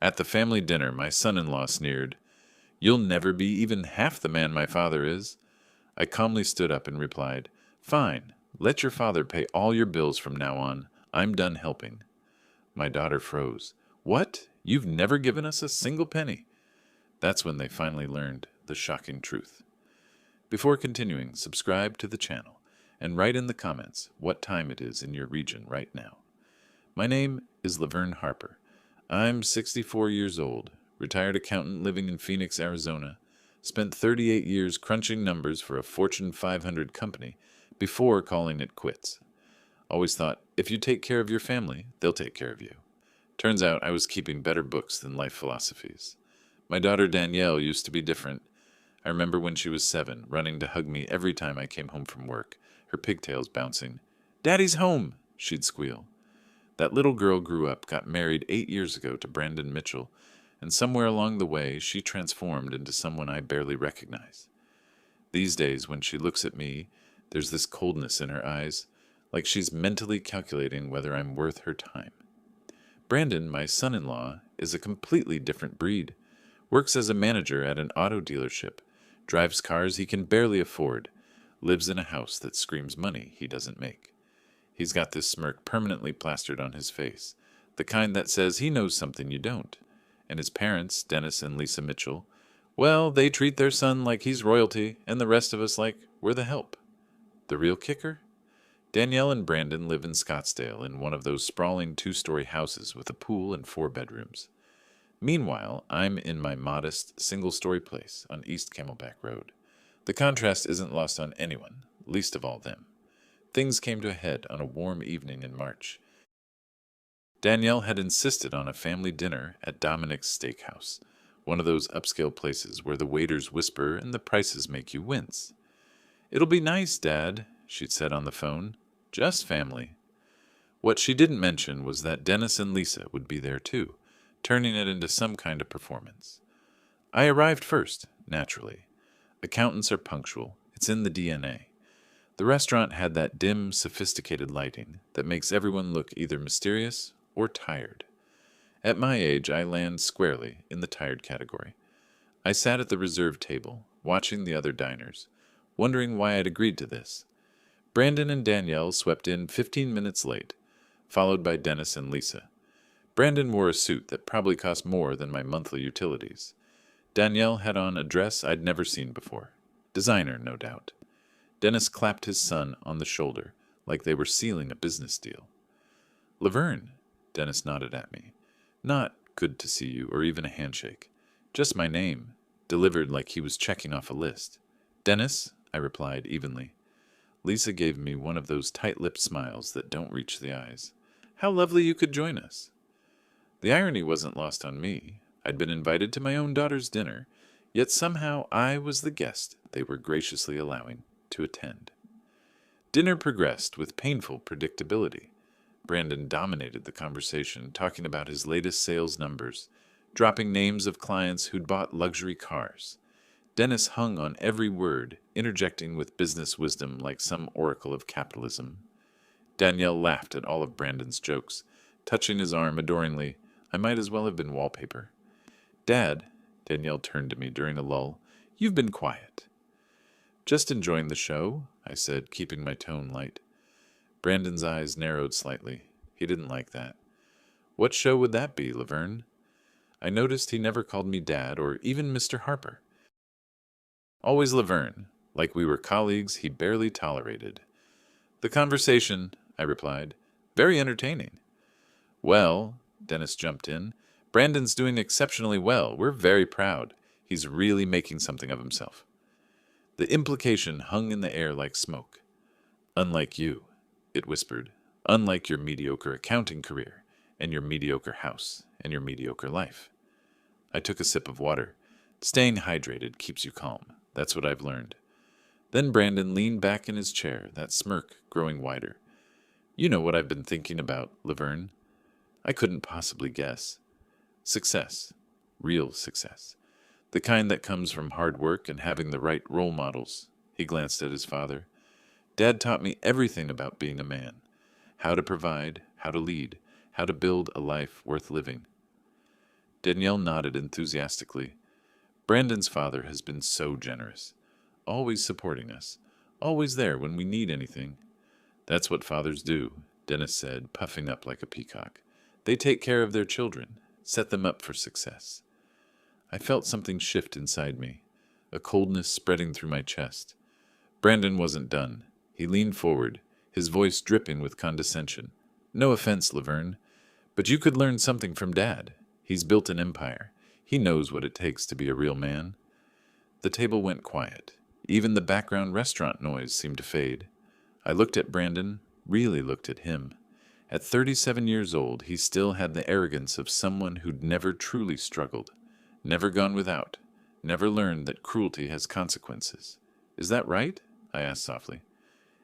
At the family dinner, my son-in-law sneered, "You'll never be even half the man my father is." I calmly stood up and replied, "Fine, let your father pay all your bills from now on. I'm done helping." My daughter froze. "What? You've never given us a single penny?" That's when they finally learned the shocking truth. Before continuing, subscribe to the channel and write in the comments what time it is in your region right now. My name is Laverne Harper. I'm 64 years old, retired accountant living in Phoenix, Arizona. Spent 38 years crunching numbers for a Fortune 500 company before calling it quits. Always thought, if you take care of your family, they'll take care of you. Turns out I was keeping better books than life philosophies. My daughter Danielle used to be different. I remember when she was 7, running to hug me every time I came home from work, her pigtails bouncing. "Daddy's home," she'd squeal. That little girl grew up, got married 8 years ago to Brandon Mitchell, and somewhere along the way she transformed into someone I barely recognize. These days, when she looks at me, there's this coldness in her eyes, like she's mentally calculating whether I'm worth her time. Brandon, my son-in-law, is a completely different breed. Works as a manager at an auto dealership, drives cars he can barely afford, lives in a house that screams money he doesn't make. He's got this smirk permanently plastered on his face, the kind that says he knows something you don't. And his parents, Dennis and Lisa Mitchell, well, they treat their son like he's royalty, and the rest of us like we're the help. The real kicker? Danielle and Brandon live in Scottsdale in one of those sprawling 2-story houses with a pool and 4 bedrooms. Meanwhile, I'm in my modest, single-story place on East Camelback Road. The contrast isn't lost on anyone, least of all them. Things came to a head on a warm evening in March. Danielle had insisted on a family dinner at Dominic's Steakhouse, one of those upscale places where the waiters whisper and the prices make you wince. "It'll be nice, Dad," she'd said on the phone. "Just family." What she didn't mention was that Dennis and Lisa would be there too, turning it into some kind of performance. I arrived first, naturally. Accountants are punctual. It's in the DNA. The restaurant had that dim, sophisticated lighting that makes everyone look either mysterious or tired. At my age, I land squarely in the tired category. I sat at the reserved table, watching the other diners, wondering why I'd agreed to this. Brandon and Danielle swept in 15 minutes late, followed by Dennis and Lisa. Brandon wore a suit that probably cost more than my monthly utilities. Danielle had on a dress I'd never seen before. Designer, no doubt. Dennis clapped his son on the shoulder, like they were sealing a business deal. "Laverne," Dennis nodded at me. Not "good to see you" or even a handshake. Just my name, delivered like he was checking off a list. "Dennis," I replied evenly. Lisa gave me one of those tight-lipped smiles that don't reach the eyes. "How lovely you could join us." The irony wasn't lost on me. I'd been invited to my own daughter's dinner, yet somehow I was the guest they were graciously allowing to attend. Dinner progressed with painful predictability. Brandon dominated the conversation, talking about his latest sales numbers, dropping names of clients who'd bought luxury cars. Dennis hung on every word, interjecting with business wisdom like some oracle of capitalism. Danielle laughed at all of Brandon's jokes, touching his arm adoringly. I might as well have been wallpaper. "Dad," Danielle turned to me during a lull, "you've been quiet." "Just enjoying the show," I said, keeping my tone light. Brandon's eyes narrowed slightly. He didn't like that. "What show would that be, Laverne?" I noticed he never called me Dad or even Mr. Harper. Always Laverne, like we were colleagues he barely tolerated. "The conversation," I replied. "Very entertaining." "Well," Dennis jumped in, "Brandon's doing exceptionally well. We're very proud. He's really making something of himself." The implication hung in the air like smoke. "Unlike you," it whispered. "Unlike your mediocre accounting career, and your mediocre house, and your mediocre life." I took a sip of water. Staying hydrated keeps you calm. That's what I've learned. Then Brandon leaned back in his chair, that smirk growing wider. "You know what I've been thinking about, Laverne." I couldn't possibly guess. Success. Real success. The kind that comes from hard work and having the right role models. He glanced at his father. "Dad taught me everything about being a man. How to provide, how to lead, how to build a life worth living." Danielle nodded enthusiastically. Brandon's father has been so generous, always supporting us, always there when we need anything. That's what fathers do, Dennis said, puffing up like a peacock. They take care of their children, set them up for success. I felt something shift inside me, a coldness spreading through my chest. Brandon wasn't done. He leaned forward, his voice dripping with condescension. No offense, Laverne, but you could learn something from Dad. He's built an empire. He knows what it takes to be a real man. The table went quiet. Even the background restaurant noise seemed to fade. I looked at Brandon, really looked at him. At 37 years old, he still had the arrogance of someone who'd never truly struggled, never gone without, never learned that cruelty has consequences. Is that right? I asked softly.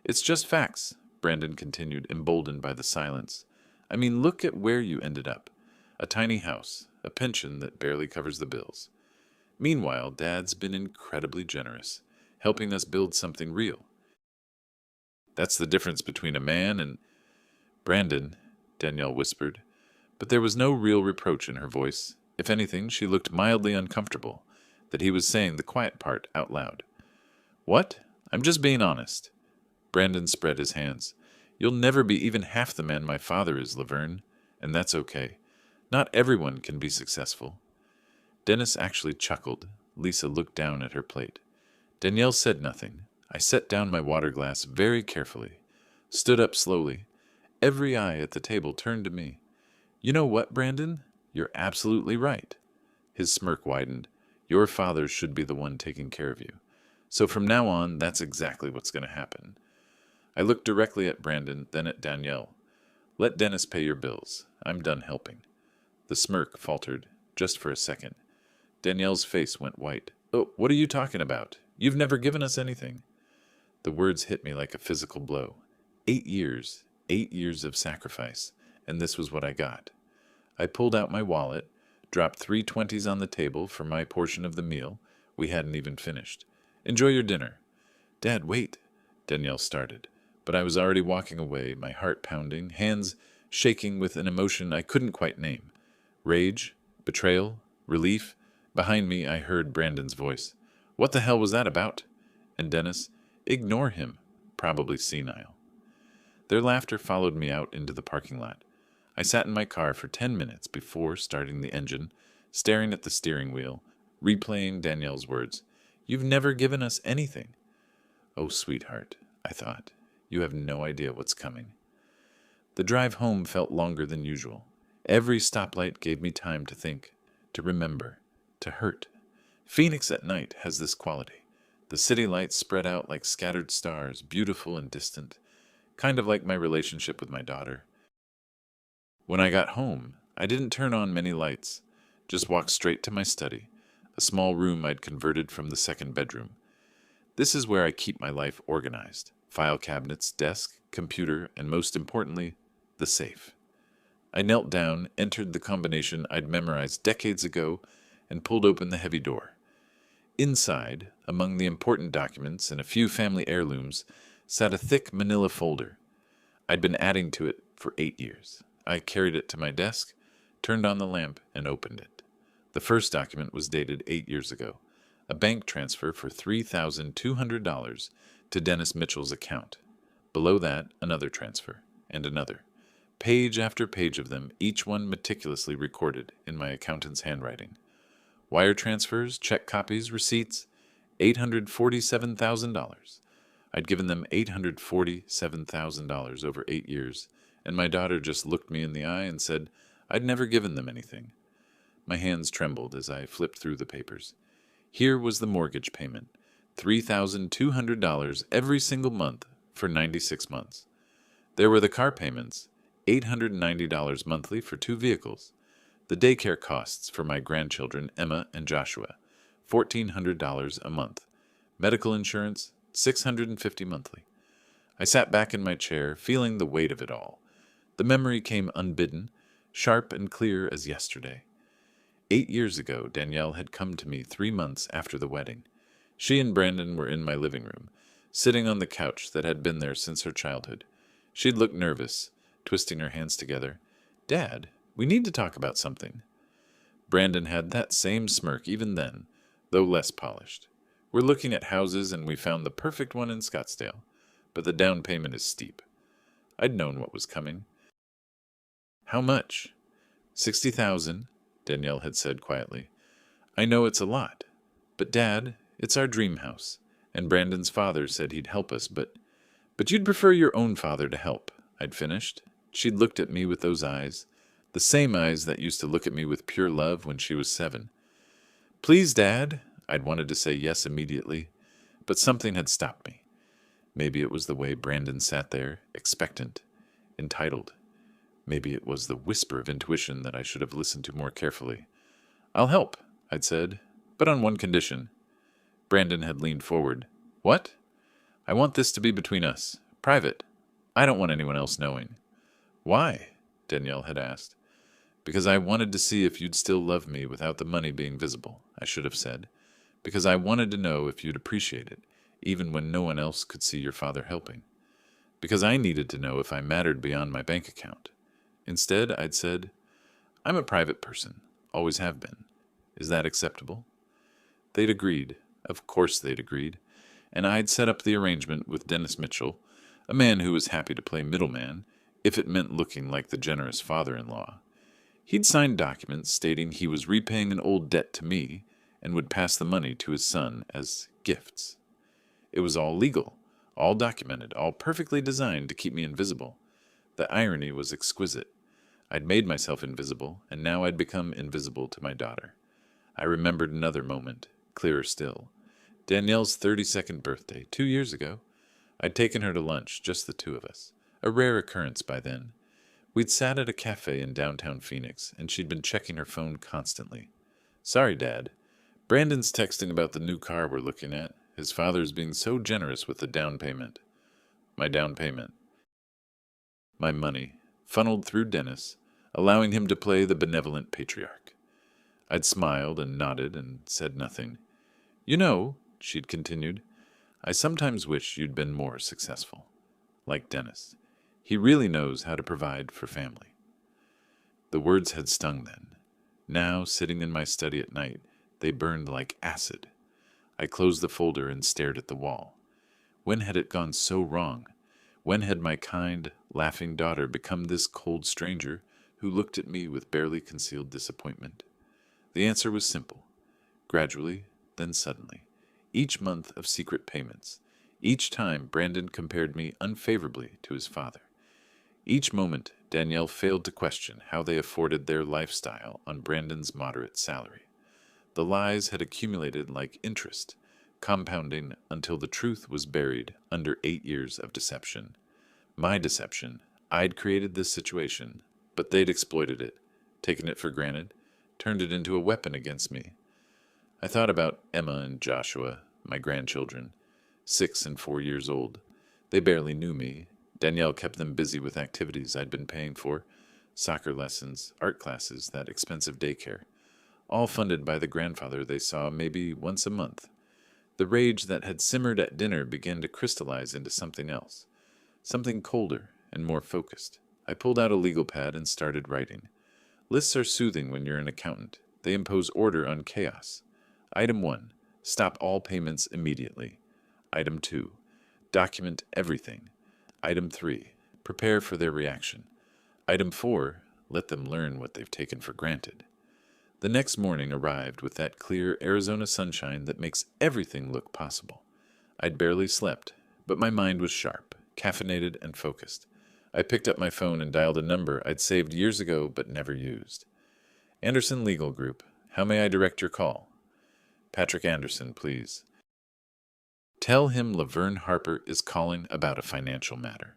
It's just facts, Brandon continued, emboldened by the silence. I mean, look at where you ended up. A tiny house, a pension that barely covers the bills. Meanwhile, Dad's been incredibly generous, helping us build something real. That's the difference between a man and... Brandon, Danielle whispered, but there was no real reproach in her voice. If anything, she looked mildly uncomfortable, that he was saying the quiet part out loud. What? I'm just being honest. Brandon spread his hands. You'll never be even half the man my father is, Laverne, and that's okay. Not everyone can be successful. Dennis actually chuckled. Lisa looked down at her plate. Danielle said nothing. I set down my water glass very carefully, stood up slowly. Every eye at the table turned to me. You know what, Brandon? You're absolutely right. His smirk widened. Your father should be the one taking care of you. So from now on, that's exactly what's going to happen. I looked directly at Brandon, then at Danielle. Let Dennis pay your bills. I'm done helping. The smirk faltered, just for a second. Danielle's face went white. Oh, what are you talking about? You've never given us anything. The words hit me like a physical blow. 8 years. 8 years of sacrifice, and this was what I got. I pulled out my wallet, dropped 3 20s on the table for my portion of the meal. We hadn't even finished. Enjoy your dinner. Dad, wait, Danielle started, but I was already walking away, my heart pounding, hands shaking with an emotion I couldn't quite name. Rage, betrayal, relief. Behind me, I heard Brandon's voice. What the hell was that about? And Dennis, ignore him, probably senile. Their laughter followed me out into the parking lot. I sat in my car for 10 minutes before starting the engine, staring at the steering wheel, replaying Danielle's words. You've never given us anything. Oh, sweetheart, I thought. You have no idea what's coming. The drive home felt longer than usual. Every stoplight gave me time to think, to remember, to hurt. Phoenix at night has this quality. The city lights spread out like scattered stars, beautiful and distant. Kind of like my relationship with my daughter. When I got home, I didn't turn on many lights, just walked straight to my study, a small room I'd converted from the second bedroom. This is where I keep my life organized. File cabinets, desk, computer, and most importantly, the safe. I knelt down, entered the combination I'd memorized decades ago, and pulled open the heavy door. Inside, among the important documents and a few family heirlooms, sat a thick manila folder. I'd been adding to it for 8 years. I carried it to my desk, turned on the lamp, and opened it. The first document was dated 8 years ago, a bank transfer for $3,200 to Dennis Mitchell's account. Below that, another transfer, and another. Page after page of them, each one meticulously recorded in my accountant's handwriting. Wire transfers, check copies, receipts, $847,000. I'd given them $847,000 over 8 years, and my daughter just looked me in the eye and said I'd never given them anything. My hands trembled as I flipped through the papers. Here was the mortgage payment, $3,200 every single month for 96 months. There were the car payments, $890 monthly for 2 vehicles. The daycare costs for my grandchildren, Emma and Joshua, $1,400 a month. Medical insurance, $650 monthly. I sat back in my chair, feeling the weight of it all. The memory came unbidden, sharp and clear as yesterday. 8 years ago, Danielle had come to me 3 months after the wedding. She and Brandon were in my living room, sitting on the couch that had been there since her childhood. She'd looked nervous, twisting her hands together. Dad, we need to talk about something. Brandon had that same smirk even then, though less polished. We're looking at houses and we found the perfect one in Scottsdale, but the down payment is steep. I'd known what was coming. How much? 60,000, Danielle had said quietly. I know it's a lot, but Dad, it's our dream house, and Brandon's father said he'd help us, but you'd prefer your own father to help, I'd finished. She'd looked at me with those eyes, the same eyes that used to look at me with pure love when she was 7. Please, Dad, I'd wanted to say yes immediately, but something had stopped me. Maybe it was the way Brandon sat there, expectant, entitled. Maybe it was the whisper of intuition that I should have listened to more carefully. I'll help, I'd said, but on one condition. Brandon had leaned forward. What? I want this to be between us. Private. I don't want anyone else knowing. Why? Danielle had asked. Because I wanted to see if you'd still love me without the money being visible, I should have said. Because I wanted to know if you'd appreciate it, even when no one else could see your father helping. Because I needed to know if I mattered beyond my bank account. Instead, I'd said, I'm a private person, always have been. Is that acceptable? They'd agreed. Of course they'd agreed. And I'd set up the arrangement with Dennis Mitchell, a man who was happy to play middleman, if it meant looking like the generous father-in-law. He'd signed documents stating he was repaying an old debt to me and would pass the money to his son as gifts. It was all legal, all documented, all perfectly designed to keep me invisible. The irony was exquisite. I'd made myself invisible, and now I'd become invisible to my daughter. I remembered another moment, clearer still. Danielle's 32nd birthday, 2 years ago. I'd taken her to lunch, just the two of us, a rare occurrence by then. We'd sat at a cafe in downtown Phoenix, and she'd been checking her phone constantly. Sorry, Dad. Brandon's texting about the new car we're looking at. His father's being so generous with the down payment. My down payment. My money, funneled through Dennis, allowing him to play the benevolent patriarch. I'd smiled and nodded and said nothing. You know, she'd continued, I sometimes wish you'd been more successful. Like Dennis. He really knows how to provide for family. The words had stung then. Now, sitting in my study at night, they burned like acid. I closed the folder and stared at the wall. When had it gone so wrong? When had my kind, laughing daughter become this cold stranger who looked at me with barely concealed disappointment? The answer was simple. Gradually, then suddenly. Each month of secret payments. Each time Brandon compared me unfavorably to his father. Each moment, Danielle failed to question how they afforded their lifestyle on Brandon's moderate salary. The lies had accumulated like interest, compounding until the truth was buried under 8 years of deception. My deception. I'd created this situation, but they'd exploited it, taken it for granted, turned it into a weapon against me. I thought about Emma and Joshua, my grandchildren, 6 and 4 years old. They barely knew me. Danielle kept them busy with activities I'd been paying for, soccer lessons, art classes, that expensive daycare, all funded by the grandfather they saw maybe once a month. The rage that had simmered at dinner began to crystallize into something else, something colder and more focused. I pulled out a legal pad and started writing. Lists are soothing when you're an accountant. They impose order on chaos. Item 1. Stop all payments immediately. Item 2. Document everything. Item 3. Prepare for their reaction. Item 4. Let them learn what they've taken for granted. The next morning arrived with that clear Arizona sunshine that makes everything look possible. I'd barely slept, but my mind was sharp, caffeinated, and focused. I picked up my phone and dialed a number I'd saved years ago but never used. Anderson Legal Group. How may I direct your call? Patrick Anderson, please. Tell him Laverne Harper is calling about a financial matter.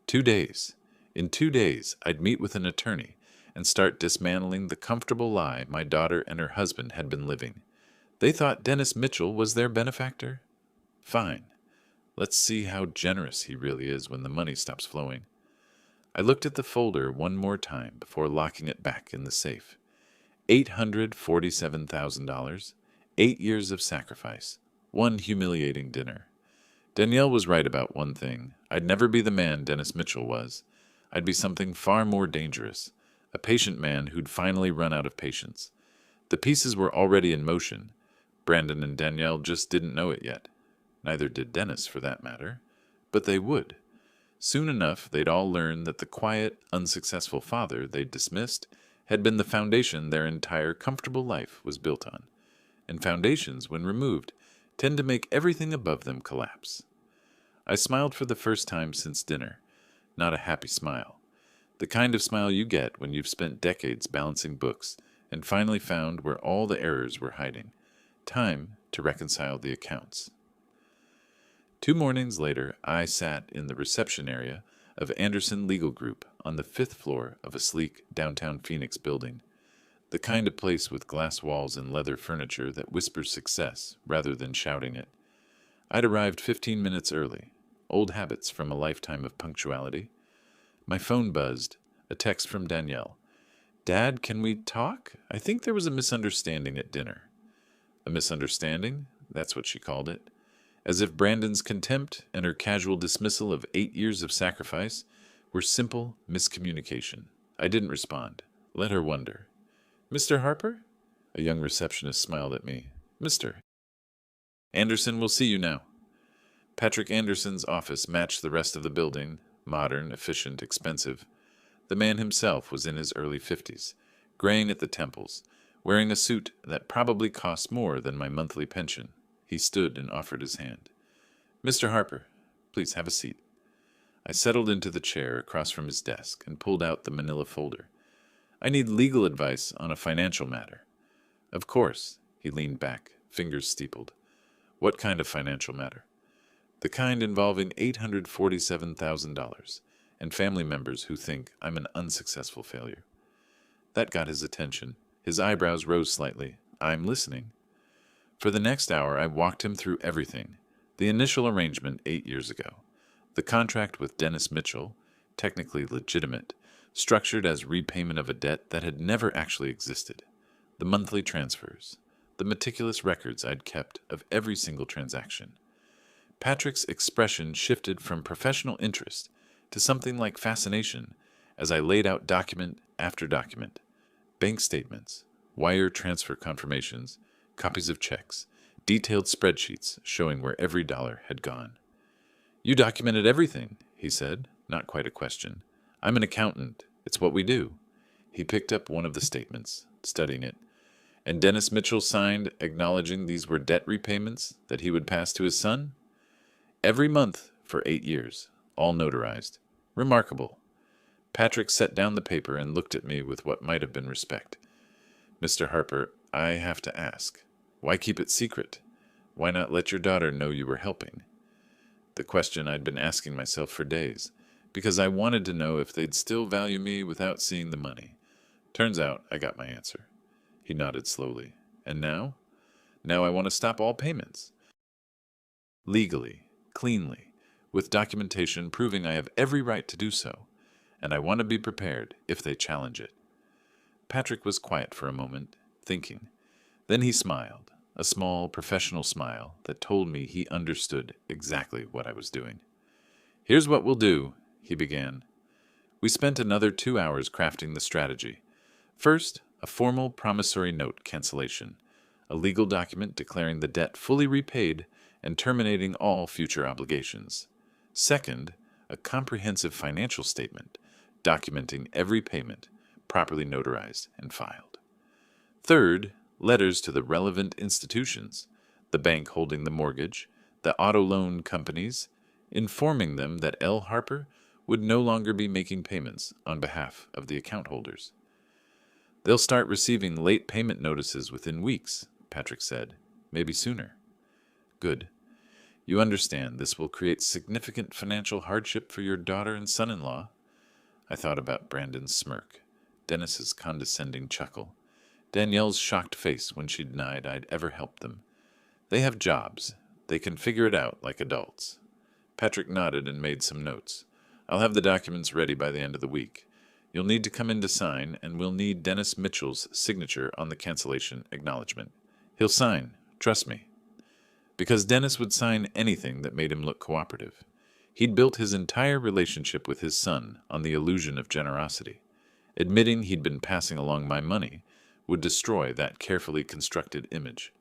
2 days. In 2 days, I'd meet with an attorney and start dismantling the comfortable lie my daughter and her husband had been living. They thought Dennis Mitchell was their benefactor? Fine. Let's see how generous he really is when the money stops flowing. I looked at the folder one more time before locking it back in the safe. $847,000, 8 years of sacrifice, 1 humiliating dinner. Danielle was right about one thing. I'd never be the man Dennis Mitchell was. I'd be something far more dangerous, a patient man who'd finally run out of patience. The pieces were already in motion. Brandon and Danielle just didn't know it yet. Neither did Dennis, for that matter. But they would. Soon enough, they'd all learn that the quiet, unsuccessful father they'd dismissed had been the foundation their entire comfortable life was built on. And foundations, when removed, tend to make everything above them collapse. I smiled for the first time since dinner. Not a happy smile. The kind of smile you get when you've spent decades balancing books and finally found where all the errors were hiding. Time to reconcile the accounts. 2 mornings later, I sat in the reception area of Anderson Legal Group on the 5th floor of a sleek downtown Phoenix building, the kind of place with glass walls and leather furniture that whispers success rather than shouting it. I'd arrived 15 minutes early, old habits from a lifetime of punctuality. My phone buzzed, a text from Danielle. "Dad, can we talk? I think there was a misunderstanding at dinner." A misunderstanding? That's what she called it. As if Brandon's contempt and her casual dismissal of 8 years of sacrifice were simple miscommunication. I didn't respond. Let her wonder. "Mr. Harper?" A young receptionist smiled at me. "Mr. Anderson will see you now." Patrick Anderson's office matched the rest of the building, modern, efficient, expensive. The man himself was in his early 50s, graying at the temples, wearing a suit that probably cost more than my monthly pension. He stood and offered his hand. "Mr. Harper, please have a seat." I settled into the chair across from his desk and pulled out the manila folder. "I need legal advice on a financial matter." "Of course." He leaned back, fingers steepled. "What kind of financial matter?" "The kind involving $847,000 and family members who think I'm an unsuccessful failure." That got his attention. His eyebrows rose slightly. "I'm listening." For the next hour, I walked him through everything. The initial arrangement 8 years ago. The contract with Dennis Mitchell, technically legitimate, structured as repayment of a debt that had never actually existed. The monthly transfers. The meticulous records I'd kept of every single transaction. Patrick's expression shifted from professional interest to something like fascination as I laid out document after document. Bank statements, wire transfer confirmations, copies of checks, detailed spreadsheets showing where every dollar had gone. "You documented everything," he said, not quite a question. "I'm an accountant. It's what we do." He picked up one of the statements, studying it. "And Dennis Mitchell signed acknowledging these were debt repayments that he would pass to his son?" "Every month for 8 years, all notarized. Remarkable." Patrick set down the paper and looked at me with what might have been respect. "Mr. Harper, I have to ask. Why keep it secret? Why not let your daughter know you were helping?" The question I'd been asking myself for days, because I wanted to know if they'd still value me without seeing the money. Turns out I got my answer. He nodded slowly. "And now?" "Now I want to stop all payments. Legally, cleanly, with documentation proving I have every right to do so, and I want to be prepared if they challenge it." Patrick was quiet for a moment, thinking. Then he smiled, a small, professional smile that told me he understood exactly what I was doing. "Here's what we'll do," he began. We spent another 2 hours crafting the strategy. First, a formal promissory note cancellation, a legal document declaring the debt fully repaid and terminating all future obligations. Second, a comprehensive financial statement documenting every payment, properly notarized and filed. Third, letters to the relevant institutions, the bank holding the mortgage, the auto loan companies, informing them that L. Harper would no longer be making payments on behalf of the account holders. "They'll start receiving late payment notices within weeks," Patrick said, "maybe sooner." "Good. You understand this will create significant financial hardship for your daughter and son-in-law." I thought about Brandon's smirk, Dennis's condescending chuckle, Danielle's shocked face when she denied I'd ever helped them. They have jobs. They can figure it out like adults. Patrick nodded and made some notes. "I'll have the documents ready by the end of the week. You'll need to come in to sign, and we'll need Dennis Mitchell's signature on the cancellation acknowledgement. He'll sign, trust me." Because Dennis would sign anything that made him look cooperative. He'd built his entire relationship with his son on the illusion of generosity. Admitting he'd been passing along my money would destroy that carefully constructed image.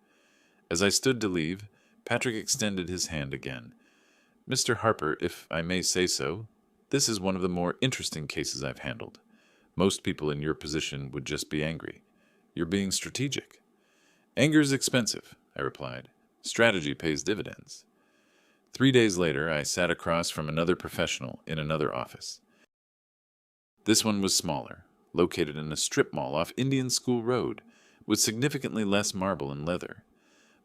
As I stood to leave, Patrick extended his hand again. "Mr. Harper, if I may say so, this is one of the more interesting cases I've handled. Most people in your position would just be angry. You're being strategic." "Anger is expensive," I replied. "Strategy pays dividends." 3 days later, I sat across from another professional in another office. This one was smaller, located in a strip mall off Indian School Road, with significantly less marble and leather.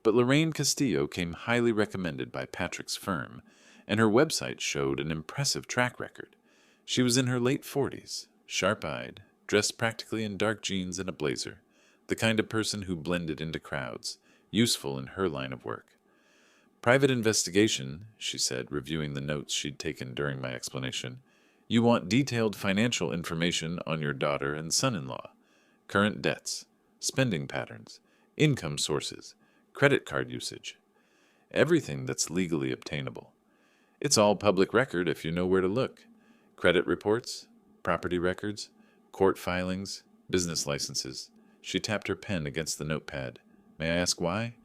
But Lorraine Castillo came highly recommended by Patrick's firm, and her website showed an impressive track record. She was in her late 40s, sharp-eyed, dressed practically in dark jeans and a blazer, the kind of person who blended into crowds, useful in her line of work. "Private investigation," she said, reviewing the notes she'd taken during my explanation. "You want detailed financial information on your daughter and son-in-law, current debts, spending patterns, income sources, credit card usage, everything that's legally obtainable. It's all public record if you know where to look. Credit reports, property records, court filings, business licenses." She tapped her pen against the notepad. "May I ask why?"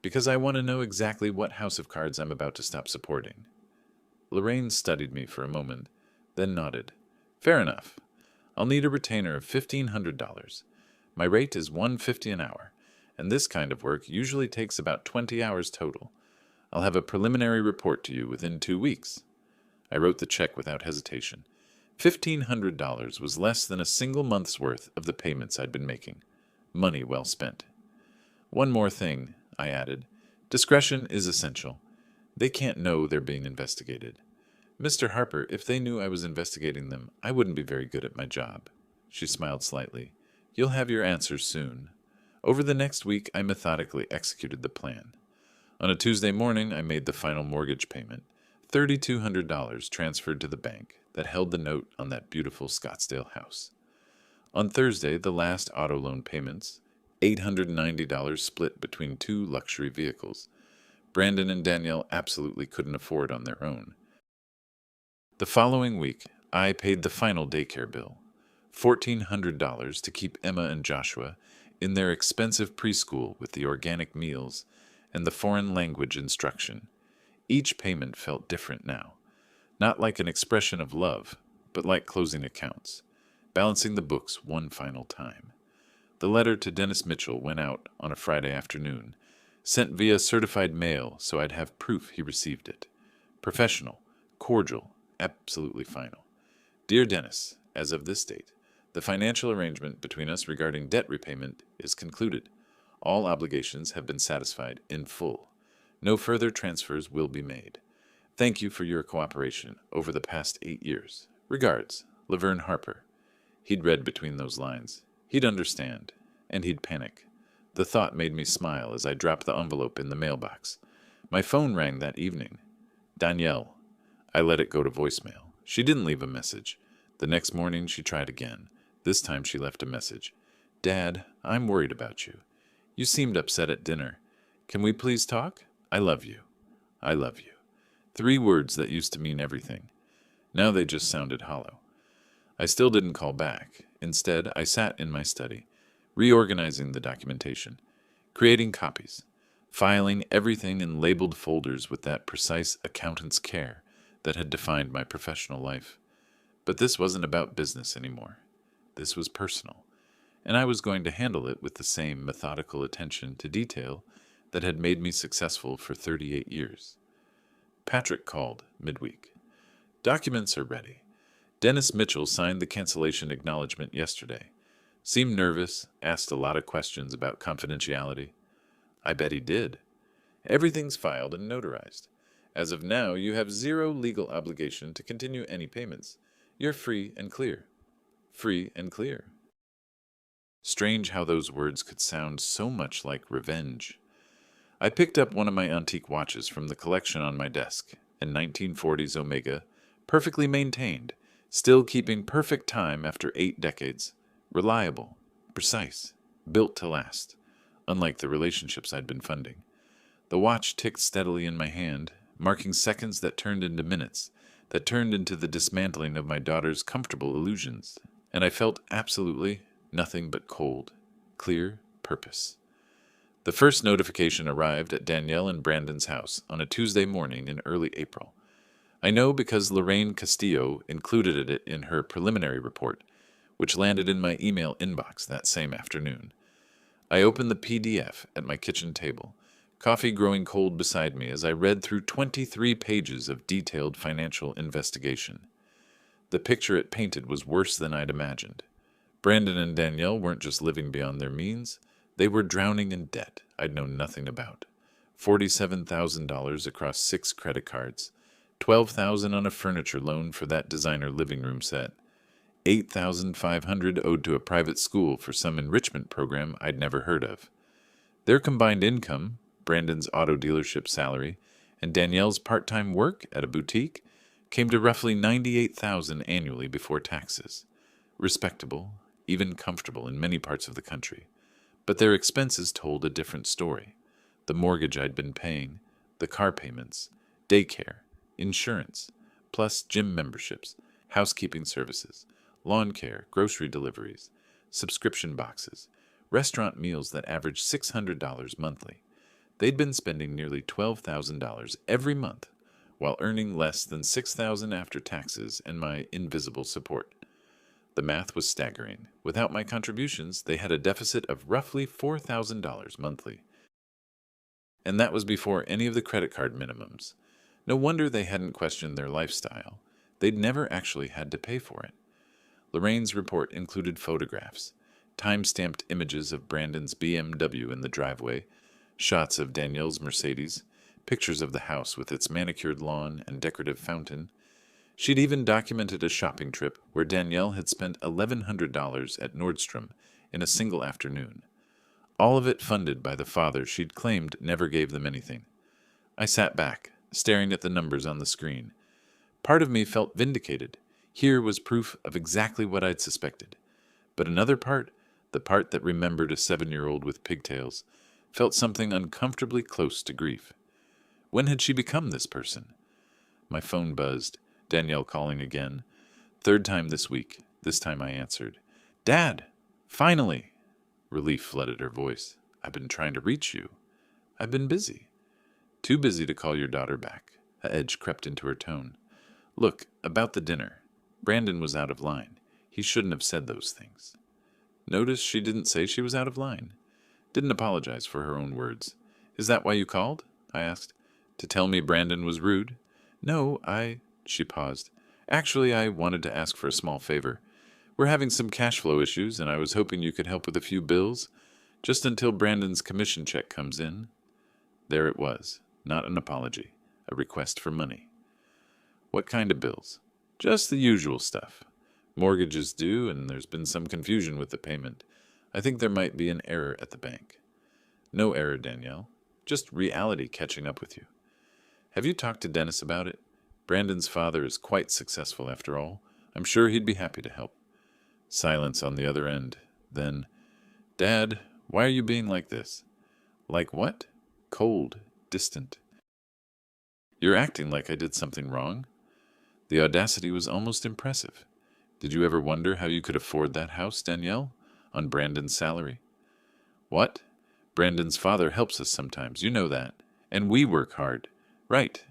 "Because I want to know exactly what house of cards I'm about to stop supporting." Lorraine studied me for a moment, then nodded. "Fair enough. I'll need a retainer of $1,500. My rate is $150 an hour, and this kind of work usually takes about 20 hours total. I'll have a preliminary report to you within 2 weeks." I wrote the check without hesitation. $1,500 was less than a single month's worth of the payments I'd been making. Money well spent. "One more thing," I added. "Discretion is essential. They can't know they're being investigated. Mr. Harper, if they knew I was investigating them, I wouldn't be very good at my job." She smiled slightly. "You'll have your answers soon." Over the next week, I methodically executed the plan. On a Tuesday morning, I made the final mortgage payment, $3,200 transferred to the bank that held the note on that beautiful Scottsdale house. On Thursday, the last auto loan payments, $890 split between 2 luxury vehicles. Brandon and Danielle absolutely couldn't afford on their own. The following week, I paid the final daycare bill, $1,400 to keep Emma and Joshua in their expensive preschool with the organic meals and the foreign language instruction. Each payment felt different now, not like an expression of love, but like closing accounts, balancing the books one final time. The letter to Dennis Mitchell went out on a Friday afternoon, sent via certified mail so I'd have proof he received it. Professional, cordial, absolutely final. "Dear Dennis, as of this date, the financial arrangement between us regarding debt repayment is concluded. All obligations have been satisfied in full. No further transfers will be made. Thank you for your cooperation over the past 8 years. Regards, Laverne Harper." He'd read between those lines. He'd understand, and he'd panic. The thought made me smile as I dropped the envelope in the mailbox. My phone rang that evening. Danielle. I let it go to voicemail. She didn't leave a message. The next morning she tried again. This time she left a message. "Dad, I'm worried about you. You seemed upset at dinner. Can we please talk? I love you. I love you." 3 words that used to mean everything. Now they just sounded hollow. I still didn't call back. Instead, I sat in my study, reorganizing the documentation, creating copies, filing everything in labeled folders with that precise accountant's care that had defined my professional life. But this wasn't about business anymore. This was personal, and I was going to handle it with the same methodical attention to detail that had made me successful for 38 years. Patrick called midweek. "Documents are ready. Dennis Mitchell signed the cancellation acknowledgement yesterday. Seemed nervous, asked a lot of questions about confidentiality." "I bet he did." "Everything's filed and notarized. As of now, you have 0 legal obligation to continue any payments. You're free and clear." Free and clear. Strange how those words could sound so much like revenge. I picked up one of my antique watches from the collection on my desk, a 1940s Omega, perfectly maintained, still keeping perfect time after 8 decades. Reliable, precise, built to last, unlike the relationships I'd been funding. The watch ticked steadily in my hand, marking seconds that turned into minutes, that turned into the dismantling of my daughter's comfortable illusions, and I felt absolutely nothing but cold, clear purpose. The first notification arrived at Danielle and Brandon's house on a Tuesday morning in early April. I know because Lorraine Castillo included it in her preliminary report, which landed in my email inbox that same afternoon. I opened the PDF at my kitchen table, coffee growing cold beside me as I read through 23 pages of detailed financial investigation. The picture it painted was worse than I'd imagined. Brandon and Danielle weren't just living beyond their means, they were drowning in debt I'd known nothing about. $47,000 across 6 credit cards, $12,000 on a furniture loan for that designer living room set, $8,500 owed to a private school for some enrichment program I'd never heard of. Their combined income, Brandon's auto dealership salary, and Danielle's part-time work at a boutique, came to roughly $98,000 annually before taxes. Respectable, even comfortable in many parts of the country. But their expenses told a different story. The mortgage I'd been paying, the car payments, daycare, insurance, plus gym memberships, housekeeping services, lawn care, grocery deliveries, subscription boxes, restaurant meals that averaged $600 monthly. They'd been spending nearly $12,000 every month while earning less than $6,000 after taxes and my invisible support. The math was staggering. Without my contributions, they had a deficit of roughly $4,000 monthly. And that was before any of the credit card minimums. No wonder they hadn't questioned their lifestyle. They'd never actually had to pay for it. Lorraine's report included photographs, time-stamped images of Brandon's BMW in the driveway, shots of Danielle's Mercedes, pictures of the house with its manicured lawn and decorative fountain. She'd even documented a shopping trip where Danielle had spent $1,100 at Nordstrom in a single afternoon. All of it funded by the father she'd claimed never gave them anything. I sat back, staring at the numbers on the screen. Part of me felt vindicated. Here was proof of exactly what I'd suspected. But another part, the part that remembered a 7-year-old with pigtails, felt something uncomfortably close to grief. When had she become this person? My phone buzzed. Danielle calling again. Third time this week. This time I answered. "Dad! Finally!" Relief flooded her voice. "I've been trying to reach you." "I've been busy." "Too busy to call your daughter back." A edge crept into her tone. "Look, about the dinner. Brandon was out of line. He shouldn't have said those things." Notice she didn't say she was out of line. Didn't apologize for her own words. "Is that why you called?" I asked. "To tell me Brandon was rude?" "No, She paused. "Actually, I wanted to ask for a small favor. We're having some cash flow issues, and I was hoping you could help with a few bills, just until Brandon's commission check comes in." There it was. Not an apology. A request for money. "What kind of bills?" "Just the usual stuff. Mortgage is due, and there's been some confusion with the payment. I think there might be an error at the bank." "No error, Danielle. Just reality catching up with you." "Have you talked to Dennis about it? Brandon's father is quite successful after all. I'm sure he'd be happy to help." Silence on the other end. Then, "Dad, why are you being like this?" "Like what?" "Cold, distant." "You're acting like I did something wrong." The audacity was almost impressive. "Did you ever wonder how you could afford that house, Danielle? On Brandon's salary?" "What? Brandon's father helps us sometimes, you know that. And we work hard." "Right.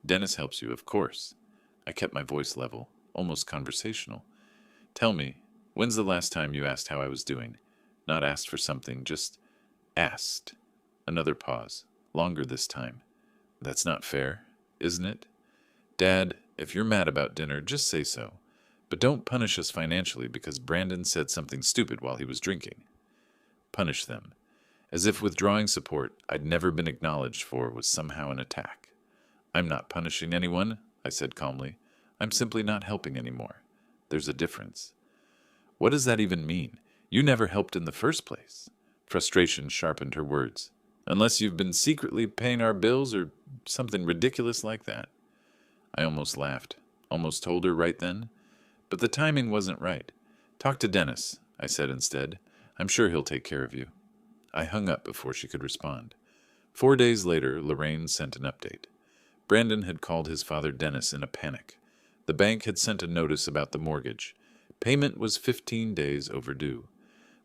Dennis helps you, of course." I kept my voice level, almost conversational. "Tell me, when's the last time you asked how I was doing? Not asked for something, just asked." Another pause, longer this time. "That's not fair, isn't it? Dad, if you're mad about dinner, just say so. But don't punish us financially because Brandon said something stupid while he was drinking." Punish them. As if withdrawing support I'd never been acknowledged for was somehow an attack. "I'm not punishing anyone," I said calmly. "I'm simply not helping anymore. There's a difference." "What does that even mean? You never helped in the first place." Frustration sharpened her words. "Unless you've been secretly paying our bills or something ridiculous like that." I almost laughed, almost told her right then. But the timing wasn't right. "Talk to Dennis," I said instead. "I'm sure he'll take care of you." I hung up before she could respond. 4 days later, Lorraine sent an update. Brandon had called his father Dennis in a panic. The bank had sent a notice about the mortgage. Payment was 15 days overdue.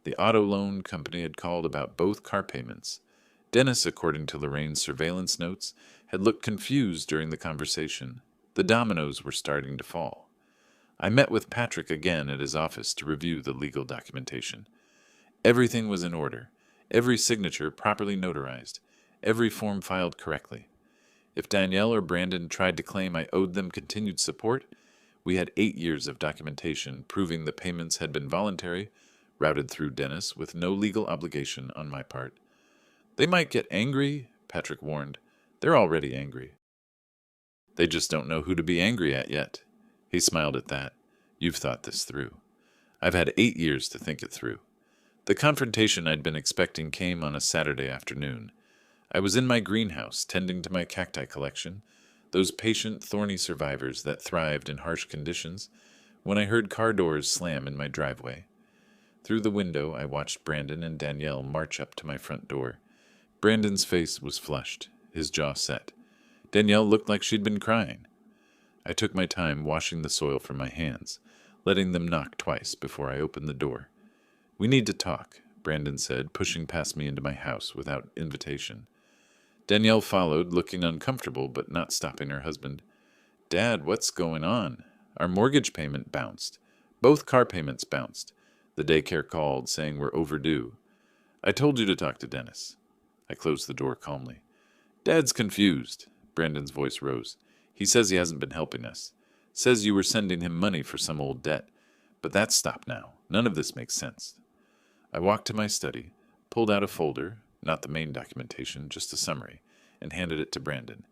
The auto loan company had called about both car payments. Dennis, according to Lorraine's surveillance notes, had looked confused during the conversation. The dominoes were starting to fall. I met with Patrick again at his office to review the legal documentation. Everything was in order, every signature properly notarized, every form filed correctly. If Danielle or Brandon tried to claim I owed them continued support, we had 8 years of documentation proving the payments had been voluntary, routed through Dennis with no legal obligation on my part. They might get angry, Patrick warned. They're already angry. They just don't know who to be angry at yet. He smiled at that. You've thought this through. I've had 8 years to think it through. The confrontation I'd been expecting came on a Saturday afternoon. I was in my greenhouse, tending to my cacti collection, those patient, thorny survivors that thrived in harsh conditions, when I heard car doors slam in my driveway. Through the window, I watched Brandon and Danielle march up to my front door. Brandon's face was flushed, his jaw set. Danielle looked like she'd been crying. I took my time washing the soil from my hands, letting them knock twice before I opened the door. We need to talk, Brandon said, pushing past me into my house without invitation. Danielle followed, looking uncomfortable but not stopping her husband. Dad, what's going on? Our mortgage payment bounced. Both car payments bounced. The daycare called, saying we're overdue. I told you to talk to Dennis. I closed the door calmly. Dad's confused. Brandon's voice rose. He says he hasn't been helping us. Says you were sending him money for some old debt. But that's stopped now. None of this makes sense. I walked to my study, pulled out a folder, not the main documentation, just a summary, and handed it to Brandon.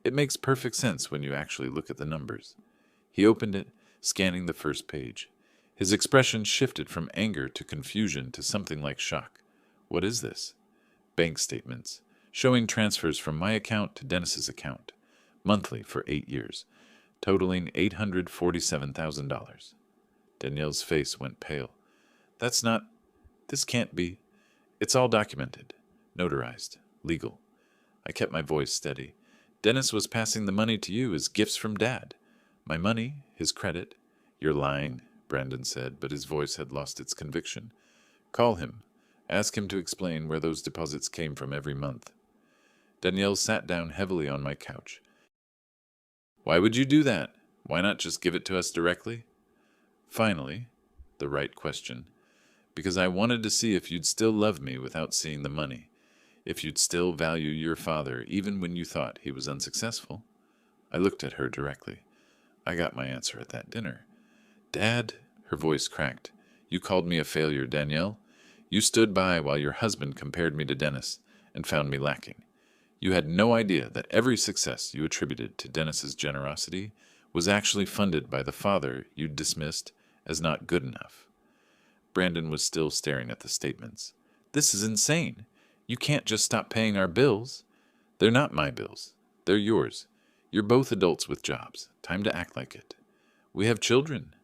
It makes perfect sense when you actually look at the numbers. He opened it, scanning the first page. His expression shifted from anger to confusion to something like shock. What is this? Bank statements, showing transfers from my account to Dennis's account, monthly for 8 years, totaling $847,000. Danielle's face went pale. This can't be. It's all documented, notarized, legal. I kept my voice steady. Dennis was passing the money to you as gifts from Dad. My money, his credit. You're lying, Brandon said, but his voice had lost its conviction. Call him. Ask him to explain where those deposits came from every month. Danielle sat down heavily on my couch. Why would you do that? Why not just give it to us directly? Finally, the right question. Because I wanted to see if you'd still love me without seeing the money. If you'd still value your father even when you thought he was unsuccessful. I looked at her directly. I got my answer at that dinner. Dad, her voice cracked. You called me a failure, Danielle. You stood by while your husband compared me to Dennis and found me lacking. You had no idea that every success you attributed to Dennis's generosity was actually funded by the father you'd dismissed as not good enough. Brandon was still staring at the statements. This is insane. You can't just stop paying our bills. They're not my bills. They're yours. You're both adults with jobs. Time to act like it. We have children.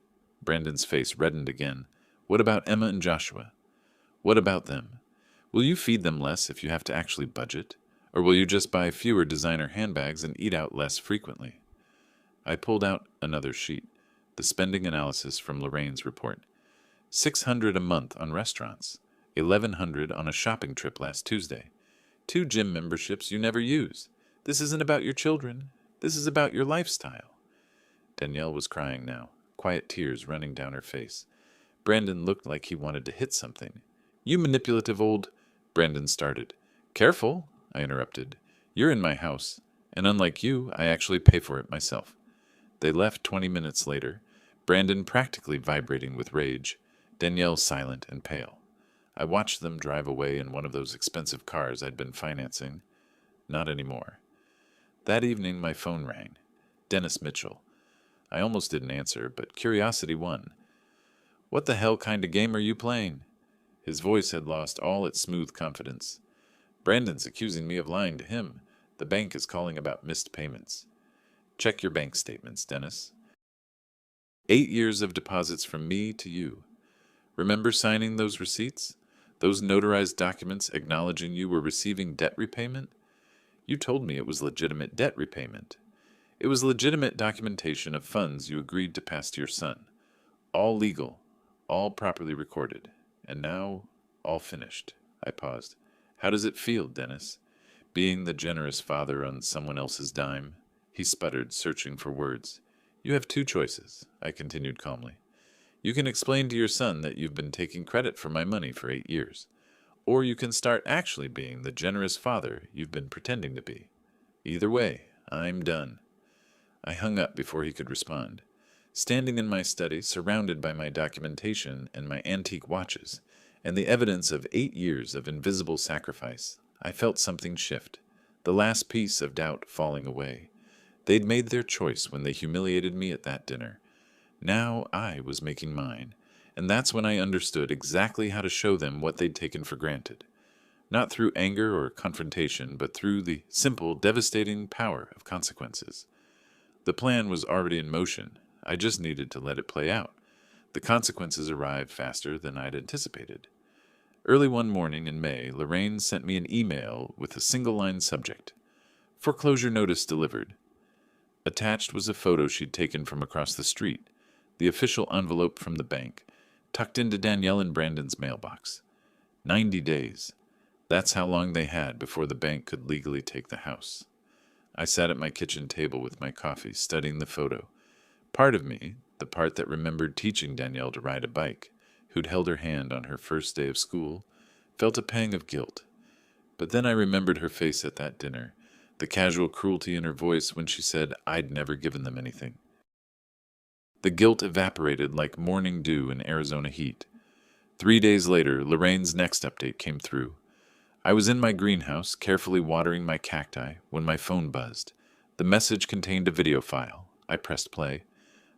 Brandon's face reddened again. What about Emma and Joshua? What about them? Will you feed them less if you have to actually budget? Or will you just buy fewer designer handbags and eat out less frequently? I pulled out another sheet, the spending analysis from Lorraine's report. $600 a month on restaurants, $1,100 on a shopping trip last Tuesday, 2 gym memberships you never use. This isn't about your children. This is about your lifestyle. Danielle was crying now, quiet tears running down her face. Brandon looked like he wanted to hit something. You manipulative old... Brandon started. Careful, I interrupted. You're in my house, and unlike you, I actually pay for it myself. They left 20 minutes later, Brandon practically vibrating with rage, Danielle silent and pale. I watched them drive away in one of those expensive cars I'd been financing. Not anymore. That evening my phone rang. Dennis Mitchell. I almost didn't answer, but curiosity won. What the hell kind of game are you playing? His voice had lost all its smooth confidence. Brandon's accusing me of lying to him. The bank is calling about missed payments. Check your bank statements, Dennis. 8 years of deposits from me to you. Remember signing those receipts? Those notarized documents acknowledging you were receiving debt repayment? You told me it was legitimate debt repayment. It was legitimate documentation of funds you agreed to pass to your son. All legal, all properly recorded. And now, all finished. I paused. How does it feel, Dennis? Being the generous father on someone else's dime? He sputtered, searching for words. You have two choices, I continued calmly. You can explain to your son that you've been taking credit for my money for 8 years. Or you can start actually being the generous father you've been pretending to be. Either way, I'm done. I hung up before he could respond. Standing in my study, surrounded by my documentation and my antique watches, and the evidence of 8 years of invisible sacrifice, I felt something shift, the last piece of doubt falling away. They'd made their choice when they humiliated me at that dinner. Now I was making mine, and that's when I understood exactly how to show them what they'd taken for granted. Not through anger or confrontation, but through the simple, devastating power of consequences. The plan was already in motion. I just needed to let it play out. The consequences arrived faster than I'd anticipated. Early one morning in May, Lorraine sent me an email with a single-line subject. Foreclosure notice delivered. Attached was a photo she'd taken from across the street, the official envelope from the bank, tucked into Danielle and Brandon's mailbox. 90 days. That's how long they had before the bank could legally take the house. I sat at my kitchen table with my coffee, studying the photo. Part of me, the part that remembered teaching Danielle to ride a bike, who'd held her hand on her first day of school, felt a pang of guilt. But then I remembered her face at that dinner, the casual cruelty in her voice when she said I'd never given them anything. The guilt evaporated like morning dew in Arizona heat. 3 days later, Lorraine's next update came through. I was in my greenhouse, carefully watering my cacti, when my phone buzzed. The message contained a video file. I pressed play.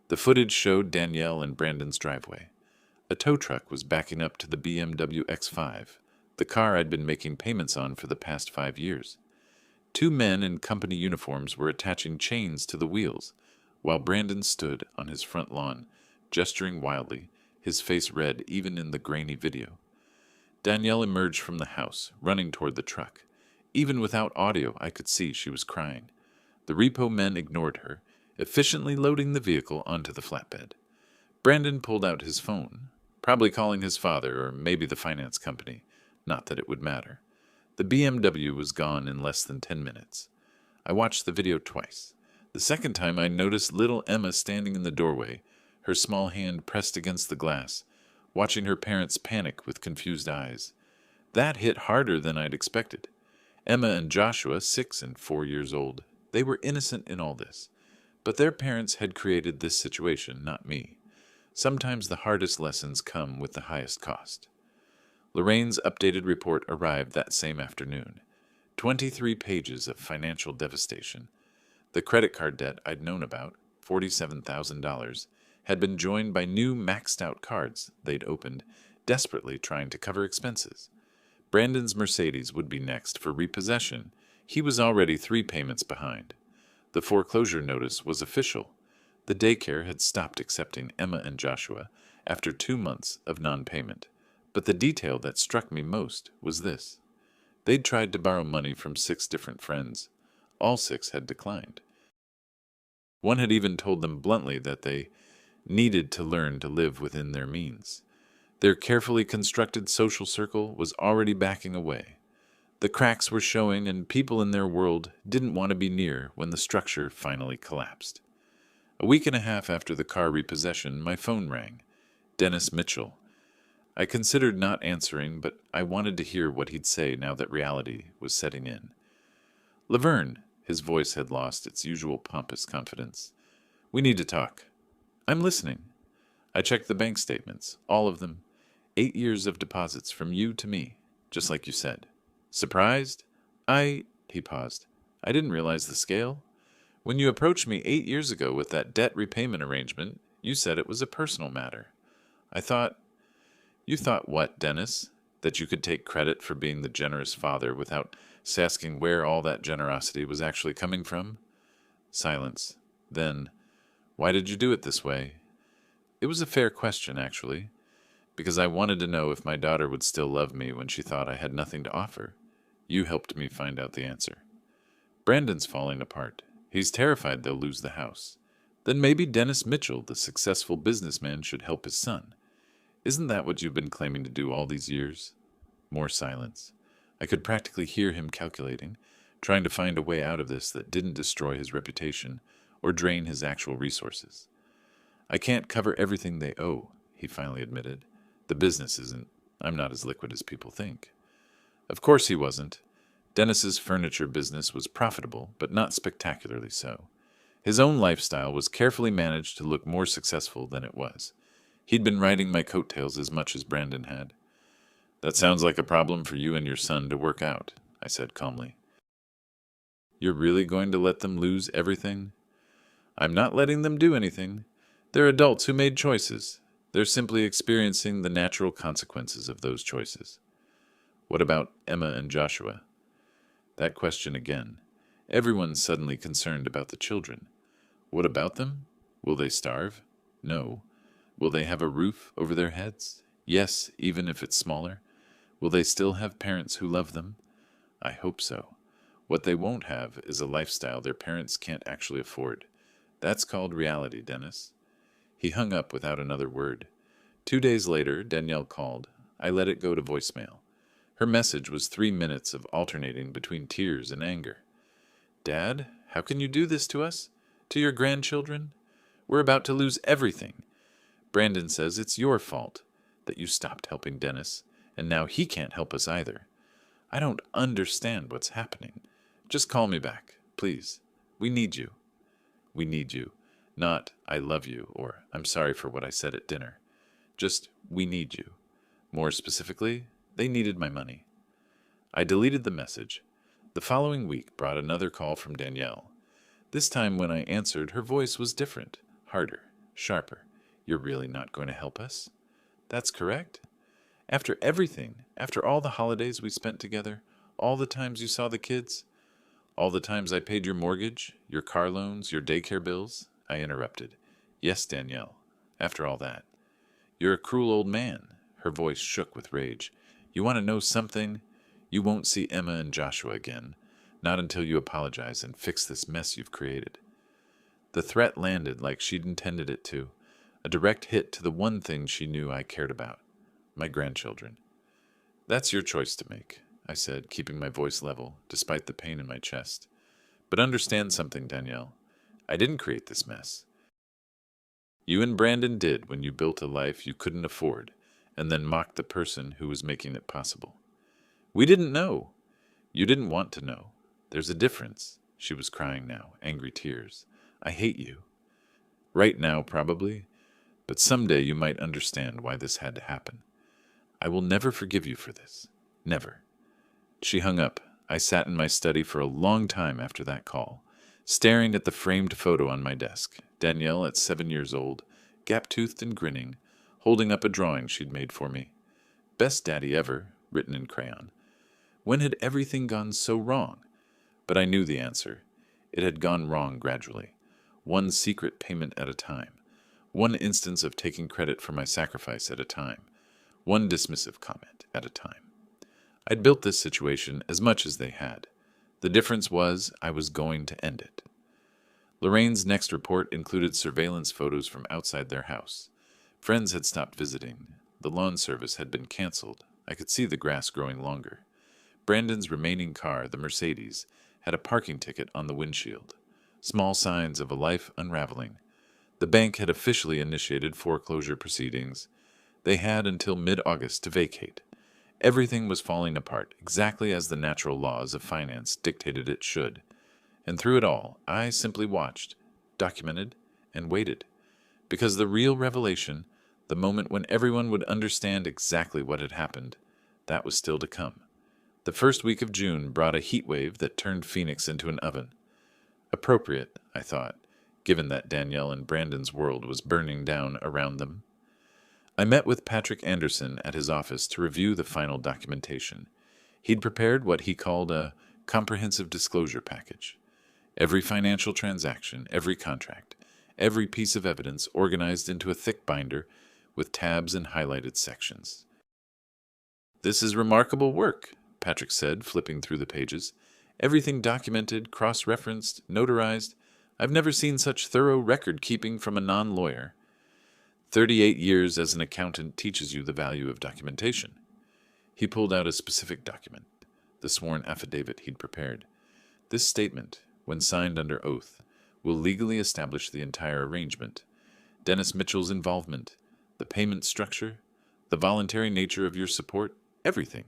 The footage showed Danielle and Brandon's driveway. A tow truck was backing up to the BMW X5, the car I'd been making payments on for the past 5 years. 2 men in company uniforms were attaching chains to the wheels, while Brandon stood on his front lawn, gesturing wildly, his face red even in the grainy video. Danielle emerged from the house, running toward the truck. Even without audio, I could see she was crying. The repo men ignored her, efficiently loading the vehicle onto the flatbed. Brandon pulled out his phone, probably calling his father or maybe the finance company. Not that it would matter. The BMW was gone in less than 10 minutes. I watched the video twice. The second time I noticed little Emma standing in the doorway, her small hand pressed against the glass, watching her parents panic with confused eyes. That hit harder than I'd expected. Emma and Joshua, 6 and 4 years old, they were innocent in all this. But their parents had created this situation, not me. Sometimes the hardest lessons come with the highest cost. Lorraine's updated report arrived that same afternoon. 23 pages of financial devastation. The credit card debt I'd known about, $47,000, had been joined by new maxed-out cards they'd opened, desperately trying to cover expenses. Brandon's Mercedes would be next for repossession. He was already 3 payments behind. The foreclosure notice was official. The daycare had stopped accepting Emma and Joshua after 2 months of non-payment. But the detail that struck me most was this. They'd tried to borrow money from 6 different friends. All 6 had declined. One had even told them bluntly that they needed to learn to live within their means. Their carefully constructed social circle was already backing away. The cracks were showing, and people in their world didn't want to be near when the structure finally collapsed. A week and a half after the car repossession, my phone rang. Dennis Mitchell. I considered not answering, but I wanted to hear what he'd say now that reality was setting in. Laverne, his voice had lost its usual pompous confidence. We need to talk. I'm listening. I checked the bank statements, all of them. 8 years of deposits from you to me, just like you said. Surprised? He paused. I didn't realize the scale. When you approached me 8 years ago with that debt repayment arrangement, you said it was a personal matter. You thought what, Dennis? That you could take credit for being the generous father without asking where all that generosity was actually coming from? Silence. Then, why did you do it this way? It was a fair question, actually, because I wanted to know if my daughter would still love me when she thought I had nothing to offer. You helped me find out the answer. Brandon's falling apart. He's terrified they'll lose the house. Then maybe Dennis Mitchell, the successful businessman, should help his son. Isn't that what you've been claiming to do all these years? More silence. I could practically hear him calculating, trying to find a way out of this that didn't destroy his reputation or drain his actual resources. I can't cover everything they owe, he finally admitted. The business isn't. I'm not as liquid as people think. Of course he wasn't. Dennis's furniture business was profitable, but not spectacularly so. His own lifestyle was carefully managed to look more successful than it was. He'd been riding my coattails as much as Brandon had. That sounds like a problem for you and your son to work out, I said calmly. You're really going to let them lose everything? I'm not letting them do anything. They're adults who made choices. They're simply experiencing the natural consequences of those choices. What about Emma and Joshua? That question again. Everyone's suddenly concerned about the children. What about them? Will they starve? No. Will they have a roof over their heads? Yes, even if it's smaller. Will they still have parents who love them? I hope so. What they won't have is a lifestyle their parents can't actually afford. That's called reality, Dennis. He hung up without another word. 2 days later, Danielle called. I let it go to voicemail. Her message was 3 minutes of alternating between tears and anger. Dad, how can you do this to us? To your grandchildren? We're about to lose everything. Brandon says it's your fault that you stopped helping Dennis, and now he can't help us either. I don't understand what's happening. Just call me back, please. We need you. We need you. Not, I love you, or I'm sorry for what I said at dinner. Just, we need you. More specifically, they needed my money. I deleted the message. The following week brought another call from Danielle. This time when I answered, her voice was different, harder, sharper. You're really not going to help us? That's correct. After everything, after all the holidays we spent together, all the times you saw the kids, all the times I paid your mortgage, your car loans, your daycare bills, I interrupted. Yes, Danielle, after all that. You're a cruel old man. Her voice shook with rage. You want to know something? You won't see Emma and Joshua again, not until you apologize and fix this mess you've created. The threat landed like she'd intended it to, a direct hit to the one thing she knew I cared about, my grandchildren. That's your choice to make, I said, keeping my voice level, despite the pain in my chest. But understand something, Danielle. I didn't create this mess. You and Brandon did when you built a life you couldn't afford, and then mocked the person who was making it possible. We didn't know. You didn't want to know. There's a difference. She was crying now, angry tears. I hate you. Right now, probably, but someday you might understand why this had to happen. I will never forgive you for this. Never. She hung up. I sat in my study for a long time after that call, staring at the framed photo on my desk. Danielle at 7 years old, gap-toothed and grinning, holding up a drawing she'd made for me. Best daddy ever, written in crayon. When had everything gone so wrong? But I knew the answer. It had gone wrong gradually, one secret payment at a time, one instance of taking credit for my sacrifice at a time, one dismissive comment at a time. I'd built this situation as much as they had. The difference was I was going to end it. Lorraine's next report included surveillance photos from outside their house. Friends had stopped visiting. The lawn service had been canceled. I could see the grass growing longer. Brandon's remaining car, the Mercedes, had a parking ticket on the windshield. Small signs of a life unraveling. The bank had officially initiated foreclosure proceedings. They had until mid-August to vacate. Everything was falling apart, exactly as the natural laws of finance dictated it should. And through it all, I simply watched, documented, and waited. Because the real revelation, the moment when everyone would understand exactly what had happened, that was still to come. The first week of June brought a heat wave that turned Phoenix into an oven. Appropriate, I thought, given that Danielle and Brandon's world was burning down around them. I met with Patrick Anderson at his office to review the final documentation. He'd prepared what he called a comprehensive disclosure package. Every financial transaction, every contract, every piece of evidence organized into a thick binder with tabs and highlighted sections. This is remarkable work, Patrick said, flipping through the pages. Everything documented, cross-referenced, notarized. I've never seen such thorough record-keeping from a non-lawyer. 38 years as an accountant teaches you the value of documentation. He pulled out a specific document, the sworn affidavit he'd prepared. This statement, when signed under oath, will legally establish the entire arrangement, Dennis Mitchell's involvement, the payment structure, the voluntary nature of your support, everything.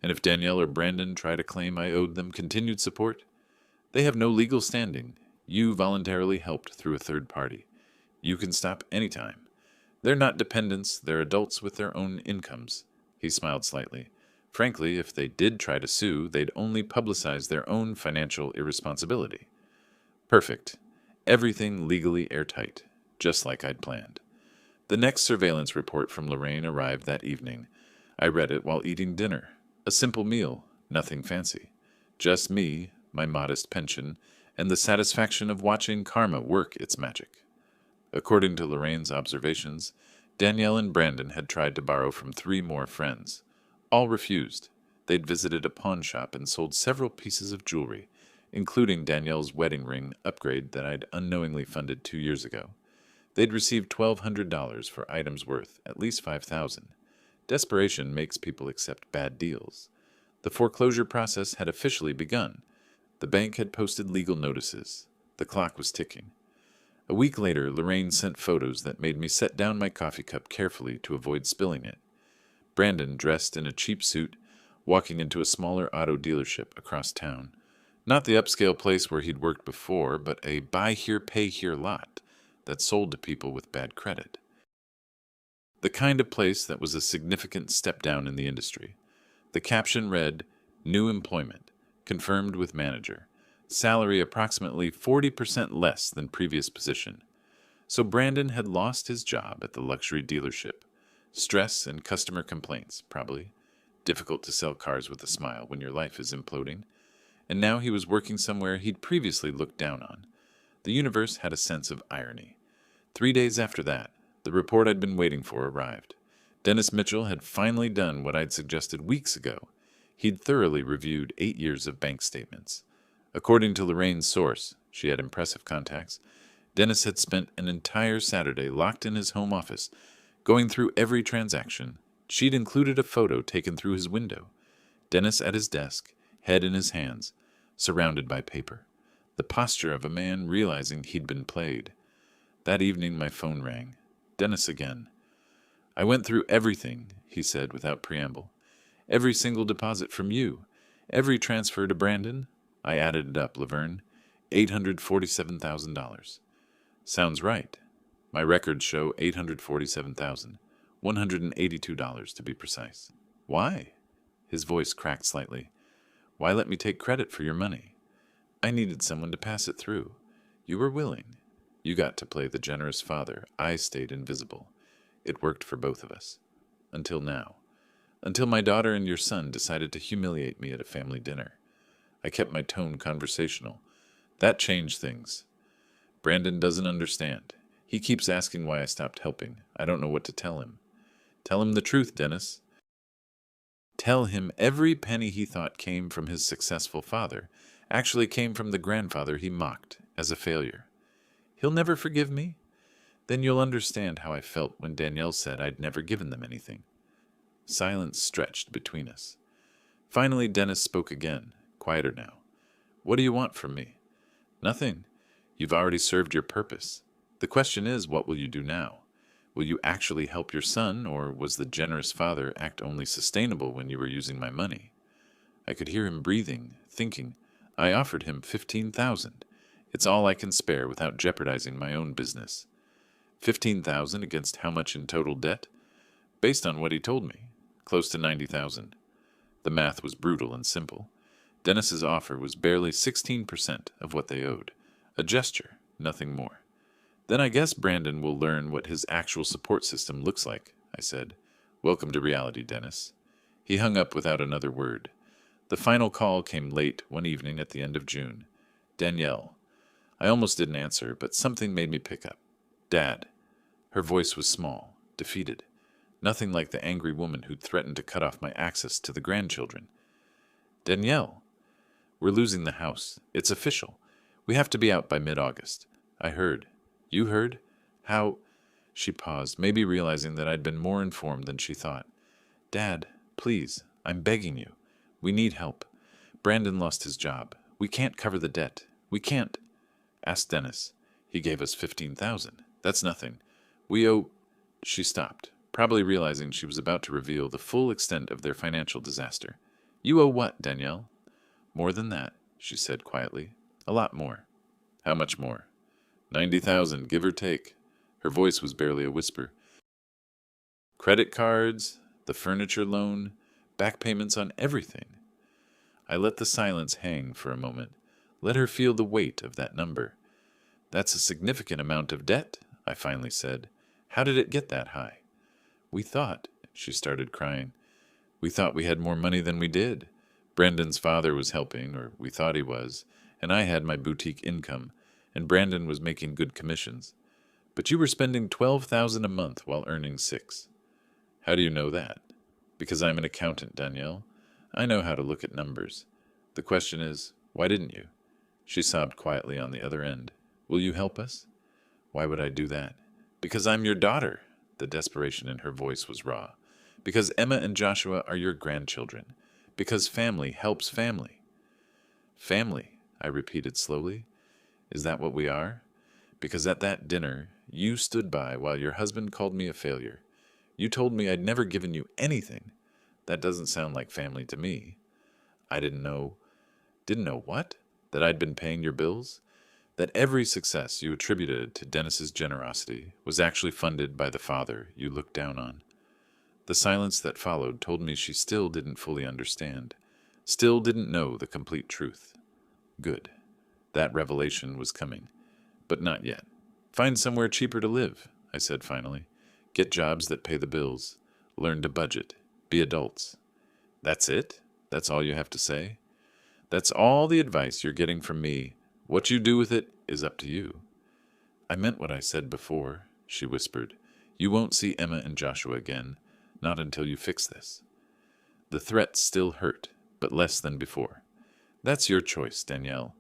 And if Danielle or Brandon try to claim I owed them continued support, they have no legal standing. You voluntarily helped through a third party. You can stop anytime. They're not dependents, they're adults with their own incomes. He smiled slightly. Frankly, if they did try to sue, they'd only publicize their own financial irresponsibility. Perfect. Everything legally airtight, just like I'd planned. The next surveillance report from Lorraine arrived that evening. I read it while eating dinner. A simple meal, nothing fancy. Just me, my modest pension, and the satisfaction of watching karma work its magic. According to Lorraine's observations, Danielle and Brandon had tried to borrow from 3 more friends. All refused. They'd visited a pawn shop and sold several pieces of jewelry, including Danielle's wedding ring upgrade that I'd unknowingly funded 2 years ago. They'd received $1,200 for items worth at least $5,000. Desperation makes people accept bad deals. The foreclosure process had officially begun. The bank had posted legal notices. The clock was ticking. A week later, Lorraine sent photos that made me set down my coffee cup carefully to avoid spilling it. Brandon, dressed in a cheap suit, walking into a smaller auto dealership across town. Not the upscale place where he'd worked before, but a buy here, pay here lot that sold to people with bad credit. The kind of place that was a significant step down in the industry. The caption read, "New employment, confirmed with manager. Salary approximately 40% less than previous position." So Brandon had lost his job at the luxury dealership. Stress and customer complaints, probably. Difficult to sell cars with a smile when your life is imploding. And now he was working somewhere he'd previously looked down on. The universe had a sense of irony. 3 days after that, the report I'd been waiting for arrived. Dennis Mitchell had finally done what I'd suggested weeks ago. He'd thoroughly reviewed 8 years of bank statements. According to Lorraine's source, she had impressive contacts, Dennis had spent an entire Saturday locked in his home office, going through every transaction. She'd included a photo taken through his window. Dennis at his desk, head in his hands, surrounded by paper. The posture of a man realizing he'd been played. That evening my phone rang. Dennis again. "I went through everything," he said without preamble. "Every single deposit from you. Every transfer to Brandon." I added it up, Laverne. $847,000. Sounds right. My records show $847,182 to be precise. Why? His voice cracked slightly. Why let me take credit for your money? I needed someone to pass it through. You were willing. You got to play the generous father. I stayed invisible. It worked for both of us. Until now. Until my daughter and your son decided to humiliate me at a family dinner. I kept my tone conversational. That changed things. Brandon doesn't understand. He keeps asking why I stopped helping. I don't know what to tell him. Tell him the truth, Dennis. Tell him every penny he thought came from his successful father actually came from the grandfather he mocked as a failure. He'll never forgive me? Then you'll understand how I felt when Danielle said I'd never given them anything. Silence stretched between us. Finally, Dennis spoke again, quieter now. What do you want from me? Nothing. You've already served your purpose. The question is, what will you do now? Will you actually help your son, or was the generous father act only sustainable when you were using my money? I could hear him breathing, thinking. I offered him $15,000. It's all I can spare without jeopardizing my own business. $15,000 against how much in total debt? Based on what he told me, close to $90,000. The math was brutal and simple. Dennis's offer was barely 16% of what they owed. A gesture, nothing more. Then I guess Brandon will learn what his actual support system looks like, I said. Welcome to reality, Dennis. He hung up without another word. The final call came late one evening at the end of June. Danielle. I almost didn't answer, but something made me pick up. Dad. Her voice was small, defeated. Nothing like the angry woman who'd threatened to cut off my access to the grandchildren. Danielle. We're losing the house. It's official. We have to be out by mid-August. I heard. You heard? How? She paused, maybe realizing that I'd been more informed than she thought. Dad, please, I'm begging you. We need help. Brandon lost his job. We can't cover the debt. We can't. Ask Dennis. He gave us 15,000. That's nothing. We owe... She stopped, probably realizing she was about to reveal the full extent of their financial disaster. You owe what, Danielle? More than that, she said quietly. A lot more. How much more? 90,000, give or take. Her voice was barely a whisper. Credit cards, the furniture loan, back payments on everything. I let the silence hang for a moment. Let her feel the weight of that number. That's a significant amount of debt, I finally said. How did it get that high? We thought, she started crying. We thought we had more money than we did. Brandon's father was helping, or we thought he was, and I had my boutique income, and Brandon was making good commissions. But you were spending 12,000 a month while earning 6. How do you know that? Because I'm an accountant, Danielle. I know how to look at numbers. The question is, why didn't you? She sobbed quietly on the other end. Will you help us? Why would I do that? Because I'm your daughter. The desperation in her voice was raw. Because Emma and Joshua are your grandchildren. Because family helps family. Family, I repeated slowly. Is that what we are? Because at that dinner, you stood by while your husband called me a failure. You told me I'd never given you anything. That doesn't sound like family to me. I didn't know. Didn't know what? That I'd been paying your bills? That every success you attributed to Dennis's generosity was actually funded by the father you looked down on. The silence that followed told me she still didn't fully understand, still didn't know the complete truth. Good. That revelation was coming. But not yet. Find somewhere cheaper to live, I said finally. Get jobs that pay the bills. Learn to budget. Be adults. That's it? That's all you have to say? That's all the advice you're getting from me. What you do with it is up to you. I meant what I said before, she whispered. You won't see Emma and Joshua again, not until you fix this. The threat still hurt, but less than before. That's your choice, Danielle.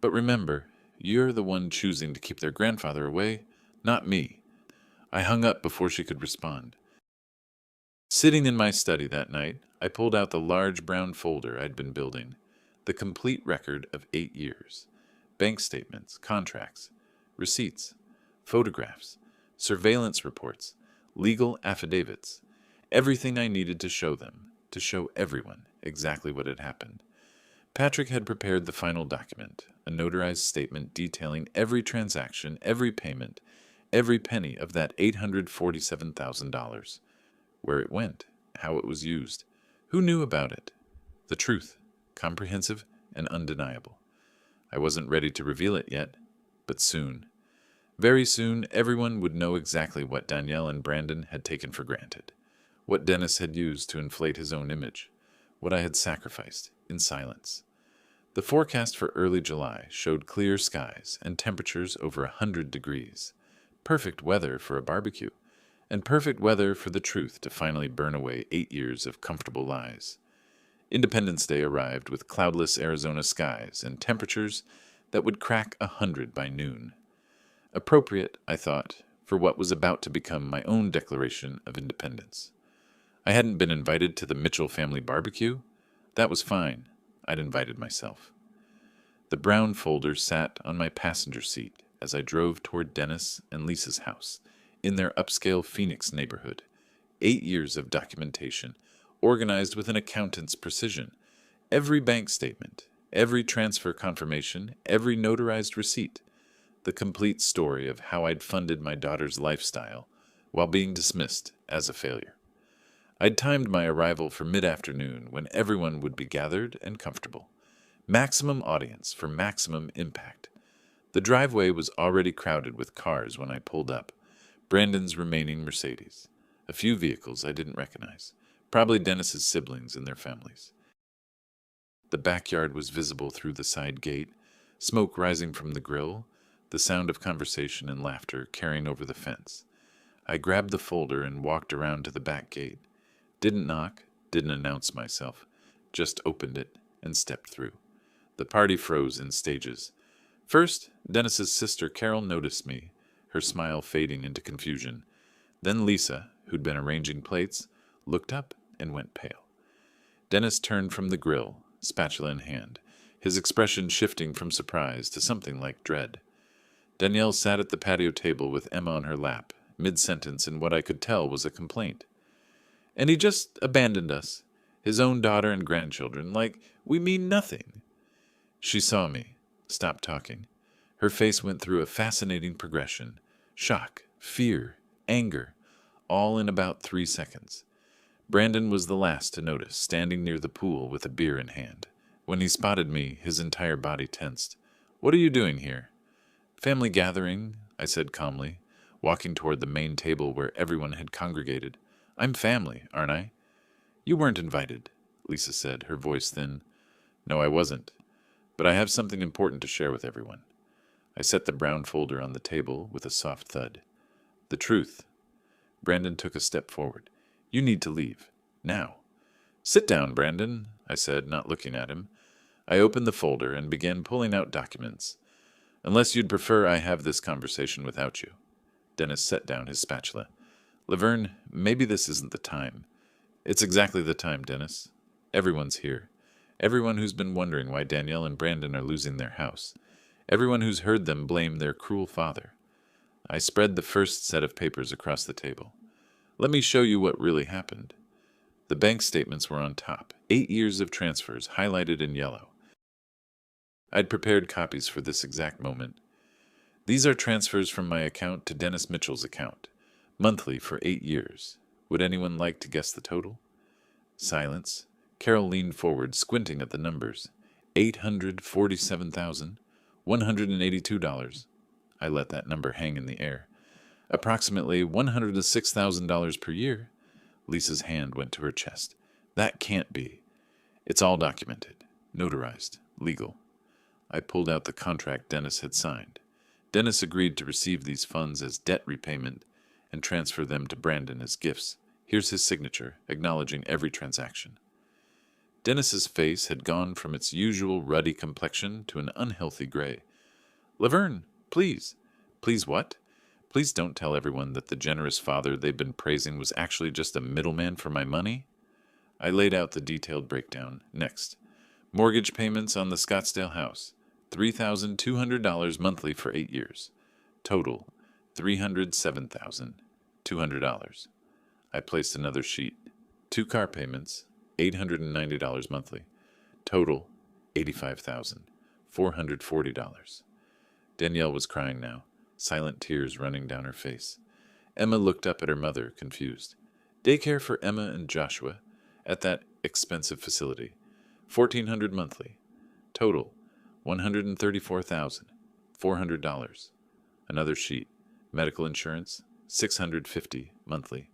But remember, you're the one choosing to keep their grandfather away, not me. I hung up before she could respond. Sitting in my study that night, I pulled out the large brown folder I'd been building, the complete record of 8 years. Bank statements, contracts, receipts, photographs, surveillance reports, legal affidavits, everything I needed to show them, to show everyone exactly what had happened. Patrick had prepared the final document, a notarized statement detailing every transaction, every payment, every penny of that $847,000. Where it went, how it was used, who knew about it. The truth, comprehensive and undeniable. I wasn't ready to reveal it yet, but soon. Very soon, everyone would know exactly what Danielle and Brandon had taken for granted, what Dennis had used to inflate his own image, what I had sacrificed in silence. The forecast for early July showed clear skies and temperatures over 100 degrees. Perfect weather for a barbecue, and perfect weather for the truth to finally burn away 8 years of comfortable lies. Independence Day arrived with cloudless Arizona skies and temperatures that would crack 100 by noon. Appropriate, I thought, for what was about to become my own declaration of independence. I hadn't been invited to the Mitchell family barbecue. That was fine. I'd invited myself. The brown folder sat on my passenger seat as I drove toward Dennis and Lisa's house in their upscale Phoenix neighborhood. 8 years of documentation, organized with an accountant's precision. Every bank statement, every transfer confirmation, every notarized receipt. The complete story of how I'd funded my daughter's lifestyle while being dismissed as a failure. I'd timed my arrival for mid-afternoon when everyone would be gathered and comfortable. Maximum audience for maximum impact. The driveway was already crowded with cars when I pulled up. Brandon's remaining Mercedes. A few vehicles I didn't recognize. Probably Dennis's siblings and their families. The backyard was visible through the side gate, smoke rising from the grill, the sound of conversation and laughter carrying over the fence. I grabbed the folder and walked around to the back gate. Didn't knock, didn't announce myself, just opened it and stepped through. The party froze in stages. First, Dennis's sister Carol noticed me, her smile fading into confusion. Then Lisa, who'd been arranging plates, looked up and went pale. Dennis turned from the grill, spatula in hand, his expression shifting from surprise to something like dread. Danielle sat at the patio table with Emma on her lap, mid-sentence in what I could tell was a complaint. And he just abandoned us, his own daughter and grandchildren, like we mean nothing. She saw me, stopped talking. Her face went through a fascinating progression. Shock, fear, anger, all in about 3 seconds. Brandon was the last to notice, standing near the pool with a beer in hand. When he spotted me, his entire body tensed. "What are you doing here?" "Family gathering," I said calmly, walking toward the main table where everyone had congregated. "I'm family, aren't I?" "You weren't invited," Lisa said, her voice thin. "No, I wasn't. But I have something important to share with everyone." I set the brown folder on the table with a soft thud. "The truth." Brandon took a step forward. "You need to leave. Now." "Sit down, Brandon," I said, not looking at him. I opened the folder and began pulling out documents. "Unless you'd prefer I have this conversation without you." Dennis set down his spatula. "Laverne, maybe this isn't the time." "It's exactly the time, Dennis. Everyone's here. Everyone who's been wondering why Danielle and Brandon are losing their house. Everyone who's heard them blame their cruel father." I spread the first set of papers across the table. "Let me show you what really happened." The bank statements were on top, 8 years of transfers highlighted in yellow. I'd prepared copies for this exact moment. "These are transfers from my account to Dennis Mitchell's account, monthly for 8 years. Would anyone like to guess the total?" Silence. Carol leaned forward, squinting at the numbers. $847,182. I let that number hang in the air. "Approximately $106,000 per year." Lisa's hand went to her chest. "That can't be." "It's all documented, notarized, legal." I pulled out the contract Dennis had signed. Dennis agreed to receive these funds as debt repayment and transfer them to Brandon as gifts. Here's his signature, acknowledging every transaction. Dennis's face had gone from its usual ruddy complexion to an unhealthy gray. "Laverne, please." "Please what?" "Please don't tell everyone that the generous father they've been praising was actually just a middleman for my money." I laid out the detailed breakdown. Next. Mortgage payments on the Scottsdale house. $3,200 monthly for 8 years. Total, $307,200. I placed another sheet. 2 car payments, $890 monthly. Total, $85,440. Danielle was crying now, silent tears running down her face. Emma looked up at her mother, confused. "Daycare for Emma and Joshua at that expensive facility. $1,400 monthly. Total, $134,400. Another sheet. Medical insurance, $650 monthly.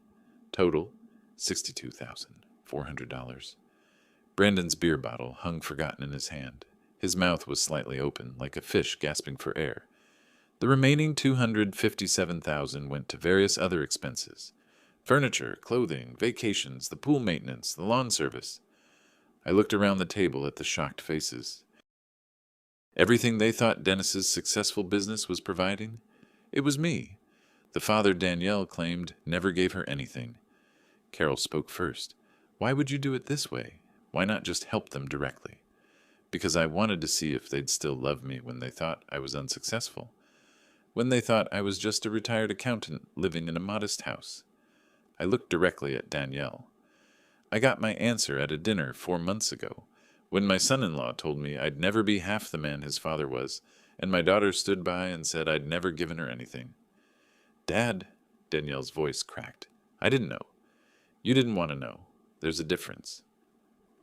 Total, $62,400. Brandon's beer bottle hung forgotten in his hand. His mouth was slightly open, like a fish gasping for air. The remaining $257,000 went to various other expenses. Furniture, clothing, vacations, the pool maintenance, the lawn service. I looked around the table at the shocked faces. Everything they thought Dennis's successful business was providing? It was me. The father Danielle claimed never gave her anything. Carol spoke first. "Why would you do it this way? Why not just help them directly?" "Because I wanted to see if they'd still love me when they thought I was unsuccessful. When they thought I was just a retired accountant living in a modest house." I looked directly at Danielle. "I got my answer at a dinner 4 months ago, when my son-in-law told me I'd never be half the man his father was, and my daughter stood by and said I'd never given her anything." "Dad," Danielle's voice cracked. "I didn't know. You didn't want to know. There's a difference."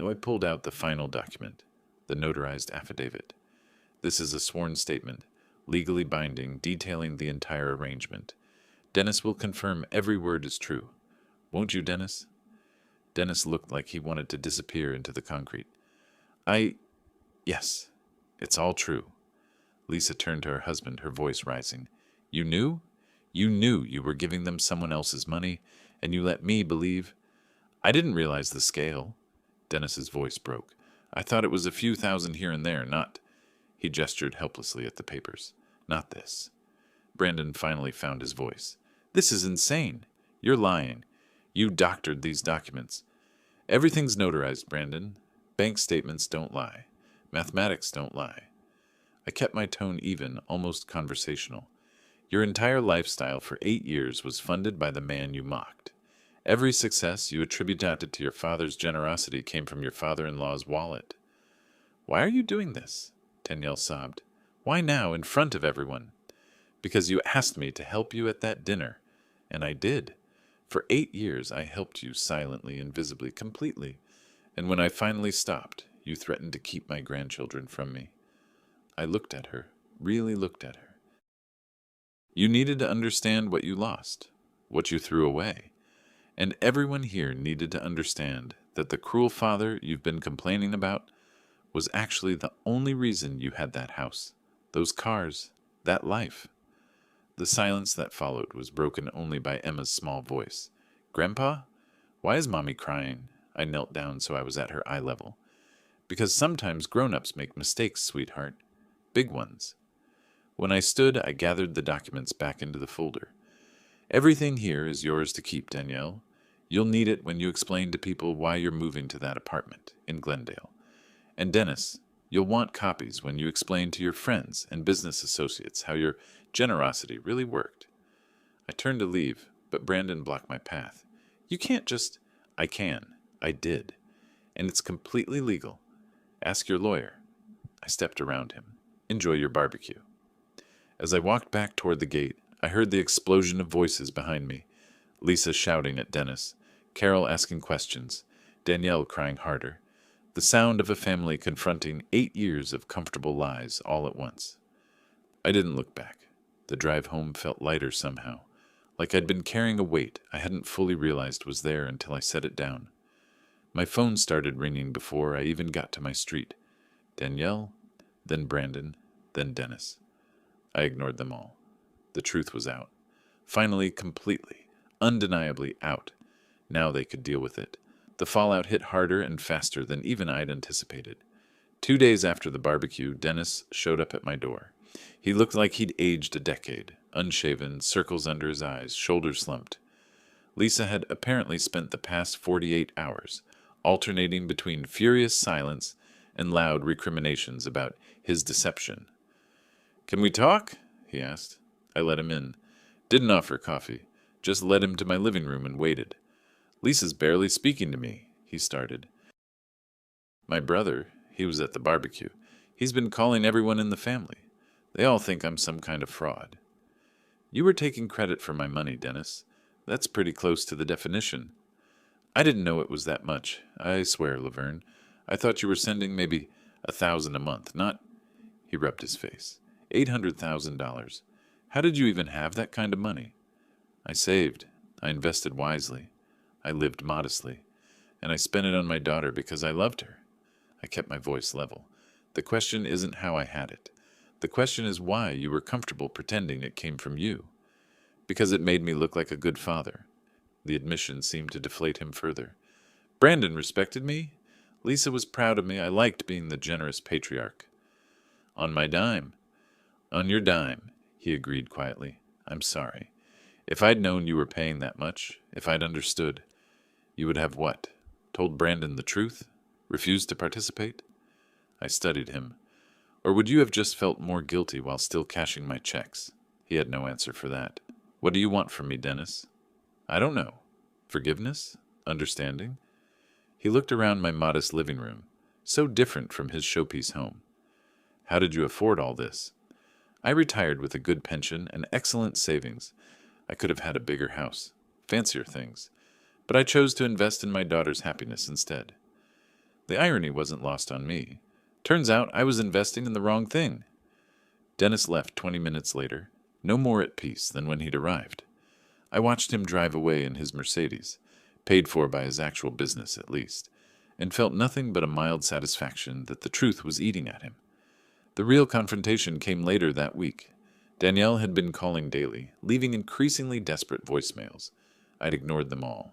I pulled out the final document, the notarized affidavit. "This is a sworn statement, legally binding, detailing the entire arrangement. Dennis will confirm every word is true. Won't you, Dennis?" Dennis looked like he wanted to disappear into the concrete. Yes, it's all true." Lisa turned to her husband, her voice rising. "You knew? You knew you were giving them someone else's money, and you let me believe—" "I didn't realize the scale." Dennis's voice broke. "I thought it was a few thousand here and there, not—" He gestured helplessly at the papers. "Not this." Brandon finally found his voice. "This is insane. You're lying. You doctored these documents." Everything's notarized, Brandon. Bank statements don't lie. Mathematics don't lie. I kept my tone even, almost conversational. Your entire lifestyle for 8 years was funded by the man you mocked. Every success you attributed to your father's generosity came from your father-in-law's wallet. Why are you doing this? Danielle sobbed. Why now, in front of everyone? Because you asked me to help you at that dinner. And I did. For 8 years I helped you silently and visibly, completely. And when I finally stopped, you threatened to keep my grandchildren from me. I looked at her, really looked at her. You needed to understand what you lost, what you threw away. And everyone here needed to understand that the cruel father you've been complaining about was actually the only reason you had that house, those cars, that life. The silence that followed was broken only by Emma's small voice. Grandpa? Why is Mommy crying? I knelt down so I was at her eye level. Because sometimes grown-ups make mistakes, sweetheart. Big ones. When I stood, I gathered the documents back into the folder. Everything here is yours to keep, Danielle. You'll need it when you explain to people why you're moving to that apartment in Glendale. And Dennis, you'll want copies when you explain to your friends and business associates how your generosity really worked. I turned to leave, but Brandon blocked my path. You can't just... I can. I did. And it's completely legal. Ask your lawyer. I stepped around him. Enjoy your barbecue. As I walked back toward the gate, I heard the explosion of voices behind me. Lisa shouting at Dennis, Carol asking questions, Danielle crying harder. The sound of a family confronting 8 years of comfortable lies all at once. I didn't look back. The drive home felt lighter somehow, like I'd been carrying a weight I hadn't fully realized was there until I set it down. My phone started ringing before I even got to my street. Danielle, then Brandon, then Dennis. I ignored them all. The truth was out. Finally, completely, undeniably out. Now they could deal with it. The fallout hit harder and faster than even I'd anticipated. 2 days after the barbecue, Dennis showed up at my door. He looked like he'd aged a decade, unshaven, circles under his eyes, shoulders slumped. Lisa had apparently spent the past 48 hours alternating between furious silence and loud recriminations about his deception. Can we talk? He asked. I let him in. Didn't offer coffee. Just led him to my living room and waited. Lisa's barely speaking to me, he started. My brother, he was at the barbecue. He's been calling everyone in the family. They all think I'm some kind of fraud. You were taking credit for my money, Dennis. That's pretty close to the definition. I didn't know it was that much. I swear, Laverne. I thought you were sending maybe $1,000 a month, not... He rubbed his face. $800,000. How did you even have that kind of money? I saved. I invested wisely. I lived modestly. And I spent it on my daughter because I loved her. I kept my voice level. The question isn't how I had it. The question is why you were comfortable pretending it came from you. Because it made me look like a good father. The admission seemed to deflate him further. Brandon respected me. Lisa was proud of me. I liked being the generous patriarch. On my dime. On your dime, he agreed quietly. I'm sorry. If I'd known you were paying that much, if I'd understood, you would have what? Told Brandon the truth? Refused to participate? I studied him. Or would you have just felt more guilty while still cashing my checks? He had no answer for that. What do you want from me, Dennis? I don't know. Forgiveness? Understanding? He looked around my modest living room, so different from his showpiece home. How did you afford all this? I retired with a good pension and excellent savings. I could have had a bigger house, fancier things, but I chose to invest in my daughter's happiness instead. The irony wasn't lost on me. Turns out I was investing in the wrong thing. Dennis left 20 minutes later, no more at peace than when he'd arrived. I watched him drive away in his Mercedes, paid for by his actual business at least, and felt nothing but a mild satisfaction that the truth was eating at him. The real confrontation came later that week. Danielle had been calling daily, leaving increasingly desperate voicemails. I'd ignored them all.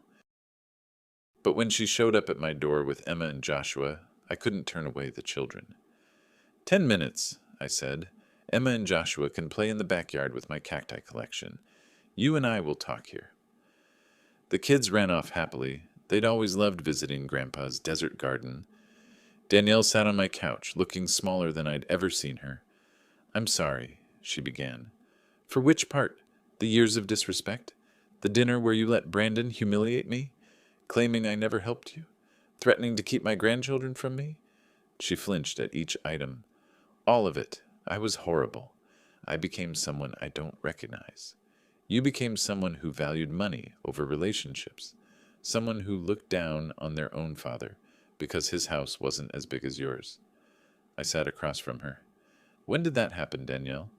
But when she showed up at my door with Emma and Joshua, I couldn't turn away the children. 10 minutes, I said. Emma and Joshua can play in the backyard with my cacti collection. You and I will talk here. The kids ran off happily. They'd always loved visiting Grandpa's desert garden. Danielle sat on my couch, looking smaller than I'd ever seen her. "I'm sorry," she began. "For which part? The years of disrespect? The dinner where you let Brandon humiliate me? Claiming I never helped you? Threatening to keep my grandchildren from me?" She flinched at each item. "All of it. I was horrible. I became someone I don't recognize. You became someone who valued money over relationships. Someone who looked down on their own father because his house wasn't as big as yours." I sat across from her. "When did that happen, Danielle?"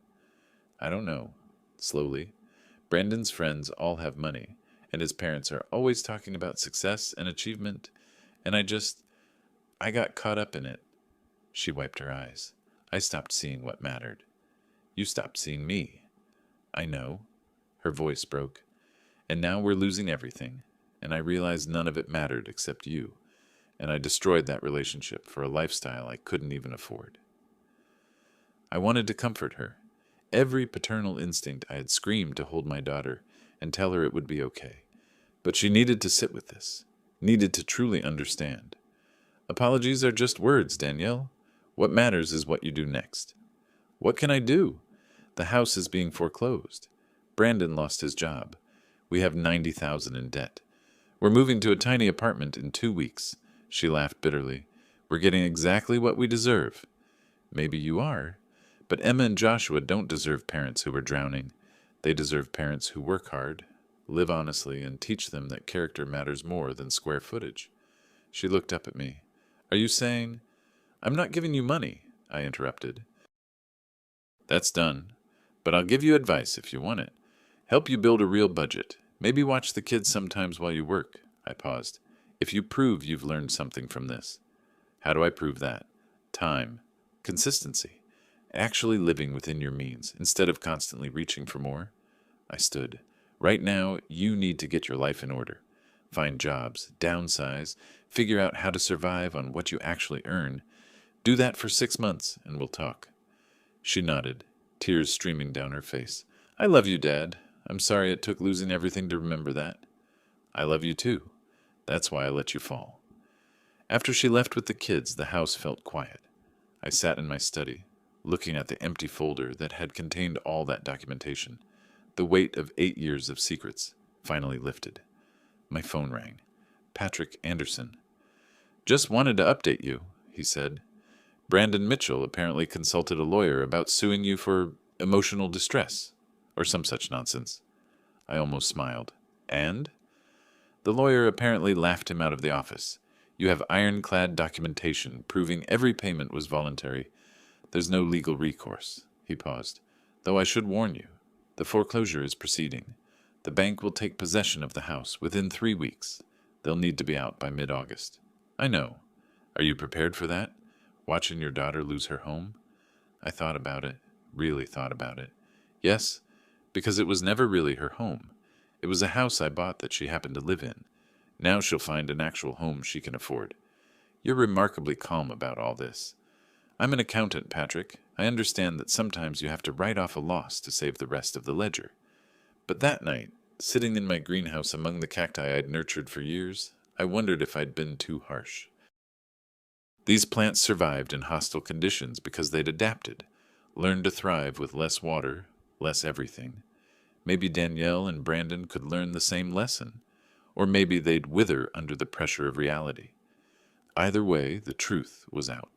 "I don't know." Slowly. "Brandon's friends all have money, and his parents are always talking about success and achievement, and I got caught up in it." She wiped her eyes. "I stopped seeing what mattered." "You stopped seeing me." "I know." Her voice broke. "And now we're losing everything, and I realized none of it mattered except you, and I destroyed that relationship for a lifestyle I couldn't even afford." I wanted to comfort her. Every paternal instinct I had screamed to hold my daughter and tell her it would be okay. But she needed to sit with this, needed to truly understand. "Apologies are just words, Danielle. What matters is what you do next." "What can I do? The house is being foreclosed. Brandon lost his job. We have 90,000 in debt. We're moving to a tiny apartment in 2 weeks." She laughed bitterly. "We're getting exactly what we deserve." "Maybe you are. But Emma and Joshua don't deserve parents who are drowning. They deserve parents who work hard, live honestly, and teach them that character matters more than square footage." She looked up at me. "Are you saying—" "I'm not giving you money," I interrupted. "That's done. But I'll give you advice if you want it. Help you build a real budget. Maybe watch the kids sometimes while you work." I paused. "If you prove you've learned something from this." "How do I prove that?" "Time. Consistency. Actually living within your means, instead of constantly reaching for more." I stood. "Right now, you need to get your life in order. Find jobs, downsize, figure out how to survive on what you actually earn. Do that for 6 months, and we'll talk." She nodded, tears streaming down her face. "I love you, Dad. I'm sorry it took losing everything to remember that." "I love you too. That's why I let you fall." After she left with the kids, the house felt quiet. I sat in my study, looking at the empty folder that had contained all that documentation. The weight of 8 years of secrets finally lifted. My phone rang. Patrick Anderson. "Just wanted to update you," he said. "Brandon Mitchell apparently consulted a lawyer about suing you for emotional distress, or some such nonsense." I almost smiled. "And?" "The lawyer apparently laughed him out of the office. You have ironclad documentation proving every payment was voluntary. There's no legal recourse." He paused. "Though I should warn you, the foreclosure is proceeding. The bank will take possession of the house within 3 weeks. They'll need to be out by mid-August." "I know. Are you prepared for that? Watching your daughter lose her home?" I thought about it, really thought about it. Yes, because it was never really her home. It was a house I bought that she happened to live in. Now she'll find an actual home she can afford. You're remarkably calm about all this. I'm an accountant, Patrick. I understand that sometimes you have to write off a loss to save the rest of the ledger. But that night, sitting in my greenhouse among the cacti I'd nurtured for years, I wondered if I'd been too harsh. These plants survived in hostile conditions because they'd adapted, learned to thrive with less water, less everything. Maybe Danielle and Brandon could learn the same lesson, or maybe they'd wither under the pressure of reality. Either way, the truth was out.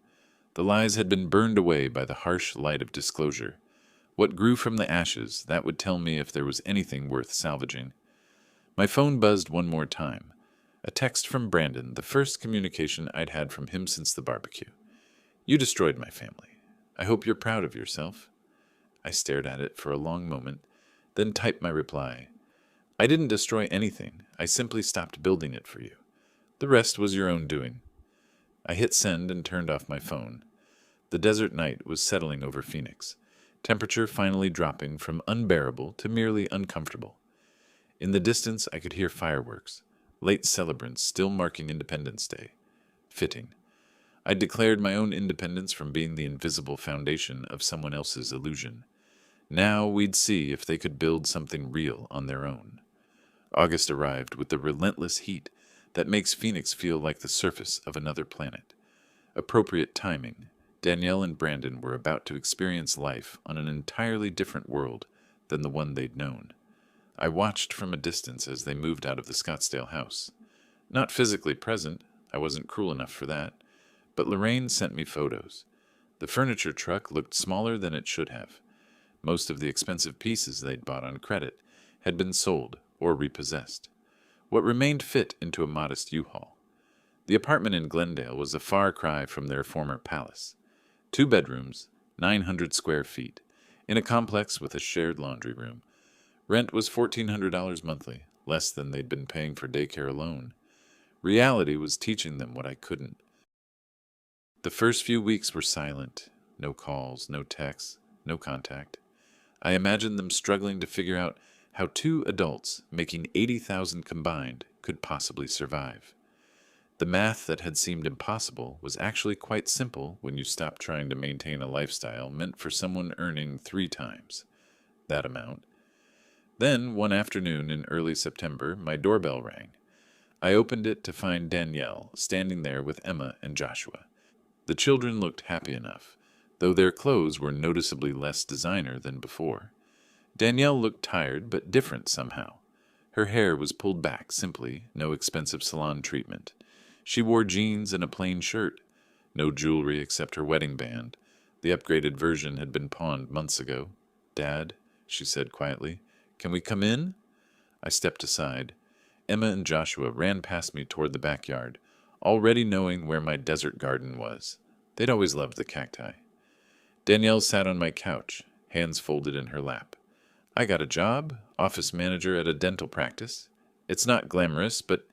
The lies had been burned away by the harsh light of disclosure. What grew from the ashes, that would tell me if there was anything worth salvaging. My phone buzzed one more time. A text from Brandon, the first communication I'd had from him since the barbecue. "You destroyed my family. I hope you're proud of yourself." I stared at it for a long moment, then typed my reply. "I didn't destroy anything. I simply stopped building it for you. The rest was your own doing." I hit send and turned off my phone. The desert night was settling over Phoenix, temperature finally dropping from unbearable to merely uncomfortable. In the distance I could hear fireworks, late celebrants still marking Independence Day. Fitting. I'd declared my own independence from being the invisible foundation of someone else's illusion. Now we'd see if they could build something real on their own. August arrived with the relentless heat, that makes Phoenix feel like the surface of another planet. Appropriate timing. Danielle and Brandon were about to experience life on an entirely different world than the one they'd known. I watched from a distance as they moved out of the Scottsdale house. Not physically present, I wasn't cruel enough for that, but Lorraine sent me photos. The furniture truck looked smaller than it should have. Most of the expensive pieces they'd bought on credit had been sold or repossessed. What remained fit into a modest U-Haul. The apartment in Glendale was a far cry from their former palace. 2 bedrooms, 900 square feet, in a complex with a shared laundry room. Rent was $1,400 monthly, less than they'd been paying for daycare alone. Reality was teaching them what I couldn't. The first few weeks were silent. No calls, no texts, no contact. I imagined them struggling to figure out how 2 adults making $80,000 combined could possibly survive. The math that had seemed impossible was actually quite simple when you stopped trying to maintain a lifestyle meant for someone earning 3 times that amount. Then, one afternoon in early September, my doorbell rang. I opened it to find Danielle standing there with Emma and Joshua. The children looked happy enough, though their clothes were noticeably less designer than before. Danielle looked tired but different somehow. Her hair was pulled back simply, no expensive salon treatment. She wore jeans and a plain shirt. No jewelry except her wedding band. The upgraded version had been pawned months ago. "Dad," she said quietly, "can we come in?" I stepped aside. Emma and Joshua ran past me toward the backyard, already knowing where my desert garden was. They'd always loved the cacti. Danielle sat on my couch, hands folded in her lap. "I got a job, office manager at a dental practice. It's not glamorous, but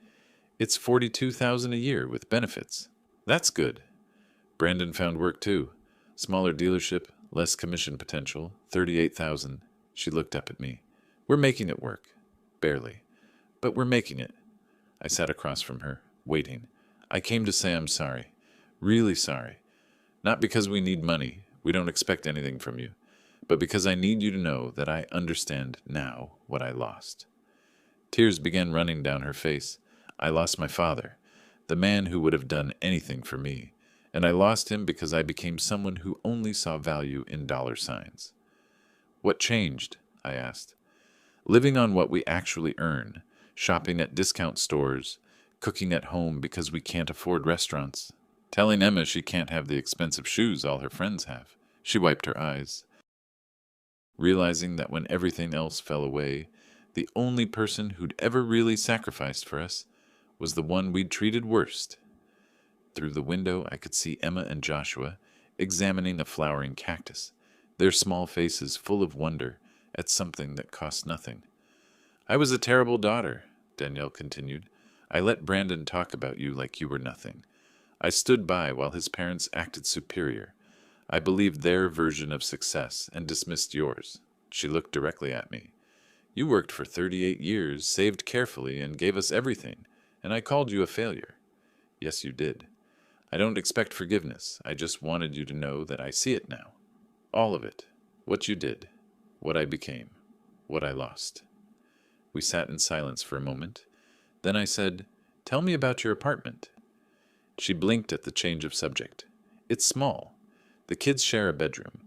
it's $42,000 a year with benefits. That's good." Brandon found work too. Smaller dealership, less commission potential, $38,000. She looked up at me. "We're making it work. Barely. But we're making it." I sat across from her, waiting. "I came to say I'm sorry. Really sorry. Not because we need money. We don't expect anything from you. But because I need you to know that I understand now what I lost." Tears began running down her face. I lost my father, the man who would have done anything for me, and I lost him because I became someone who only saw value in dollar signs. "What changed?" I asked. "Living on what we actually earn, shopping at discount stores, cooking at home because we can't afford restaurants, telling Emma she can't have the expensive shoes all her friends have." She wiped her eyes. Realizing that when everything else fell away, the only person who'd ever really sacrificed for us was the one we'd treated worst. Through the window I could see Emma and Joshua examining a flowering cactus, their small faces full of wonder at something that cost nothing. "I was a terrible daughter," Danielle continued. "I let Brandon talk about you like you were nothing. I stood by while his parents acted superior. I believed their version of success and dismissed yours." She looked directly at me. "You worked for 38 years, saved carefully, and gave us everything, and I called you a failure." "Yes, you did. I don't expect forgiveness. I just wanted you to know that I see it now. All of it. What you did. What I became. What I lost." We sat in silence for a moment. Then I said, "Tell me about your apartment." She blinked at the change of subject. "It's small. The kids share a bedroom,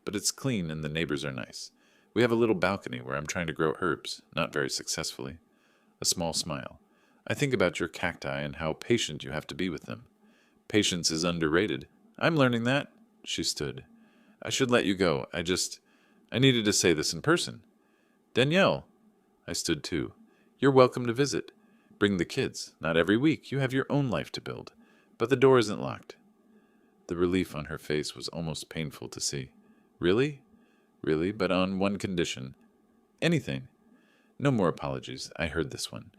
but it's clean and the neighbors are nice. We have a little balcony where I'm trying to grow herbs, not very successfully." A small smile. "I think about your cacti and how patient you have to be with them. Patience is underrated. I'm learning that." She stood. "I should let you go. I needed to say this in person." "Danielle." I stood too. "You're welcome to visit. Bring the kids. Not every week. You have your own life to build. But the door isn't locked." The relief on her face was almost painful to see. "Really?" "Really, but on one condition." "Anything." "No more apologies. I heard this one.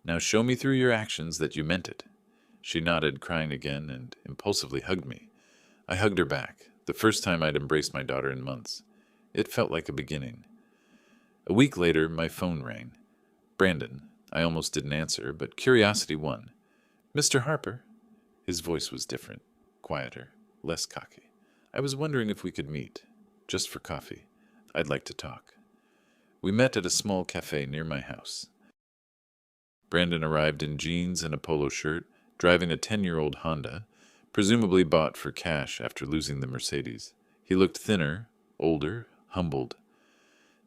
Now show me through your actions that you meant it." She nodded, crying again, and impulsively hugged me. I hugged her back, the first time I'd embraced my daughter in months. It felt like a beginning. A week later, my phone rang. Brandon. I almost didn't answer, but curiosity won. "Mr. Harper?" His voice was different, quieter, less cocky. "I was wondering if we could meet, just for coffee. I'd like to talk." We met at a small cafe near my house. Brandon arrived in jeans and a polo shirt, driving a 10-year-old Honda, presumably bought for cash after losing the Mercedes. He looked thinner, older, humbled.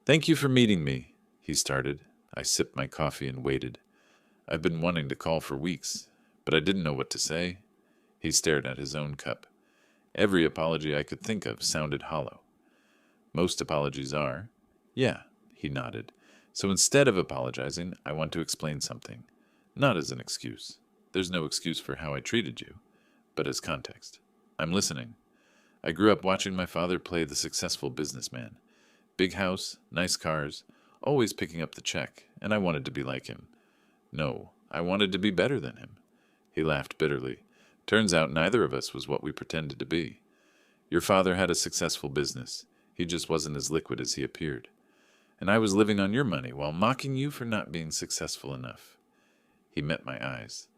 "Thank you for meeting me," he started. I sipped my coffee and waited. I've been wanting to call for weeks, but I didn't know what to say. He stared at his own cup. Every apology I could think of sounded hollow. Most apologies are. Yeah, he nodded. So instead of apologizing, I want to explain something. Not as an excuse. There's no excuse for how I treated you, but as context. I'm listening. I grew up watching my father play the successful businessman. Big house, nice cars, always picking up the check, and I wanted to be like him. No, I wanted to be better than him. He laughed bitterly. Turns out neither of us was what we pretended to be. Your father had a successful business. He just wasn't as liquid as he appeared. And I was living on your money while mocking you for not being successful enough. He met my eyes.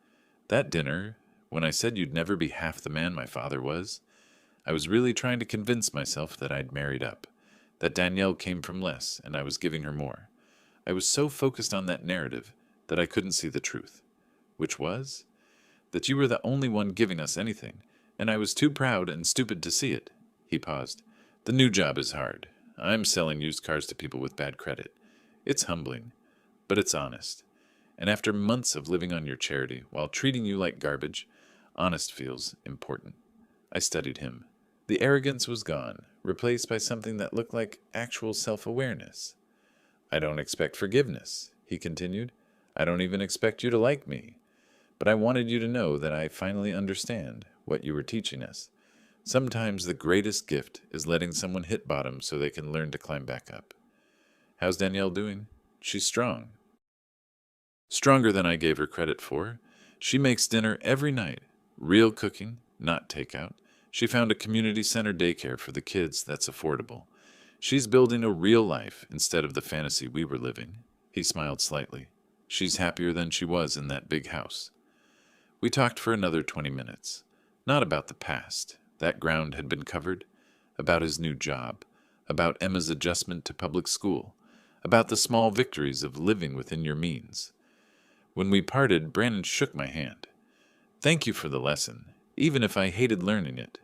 That dinner, when I said you'd never be half the man my father was, I was really trying to convince myself that I'd married up, that Danielle came from less and I was giving her more. I was so focused on that narrative that I couldn't see the truth, which was that you were the only one giving us anything, and I was too proud and stupid to see it. He paused. The new job is hard. I'm selling used cars to people with bad credit. It's humbling, but it's honest. And after months of living on your charity while treating you like garbage, honest feels important. I studied him. The arrogance was gone, replaced by something that looked like actual self-awareness. I don't expect forgiveness, he continued. I don't even expect you to like me. But I wanted you to know that I finally understand what you were teaching us. Sometimes the greatest gift is letting someone hit bottom so they can learn to climb back up. How's Danielle doing? She's strong. Stronger than I gave her credit for. She makes dinner every night. Real cooking, not takeout. She found a community center daycare for the kids that's affordable. She's building a real life instead of the fantasy we were living. He smiled slightly. She's happier than she was in that big house. We talked for another 20 minutes. Not about the past. That ground had been covered. About his new job. About Emma's adjustment to public school. About the small victories of living within your means. When we parted, Brandon shook my hand. Thank you for the lesson, even if I hated learning it.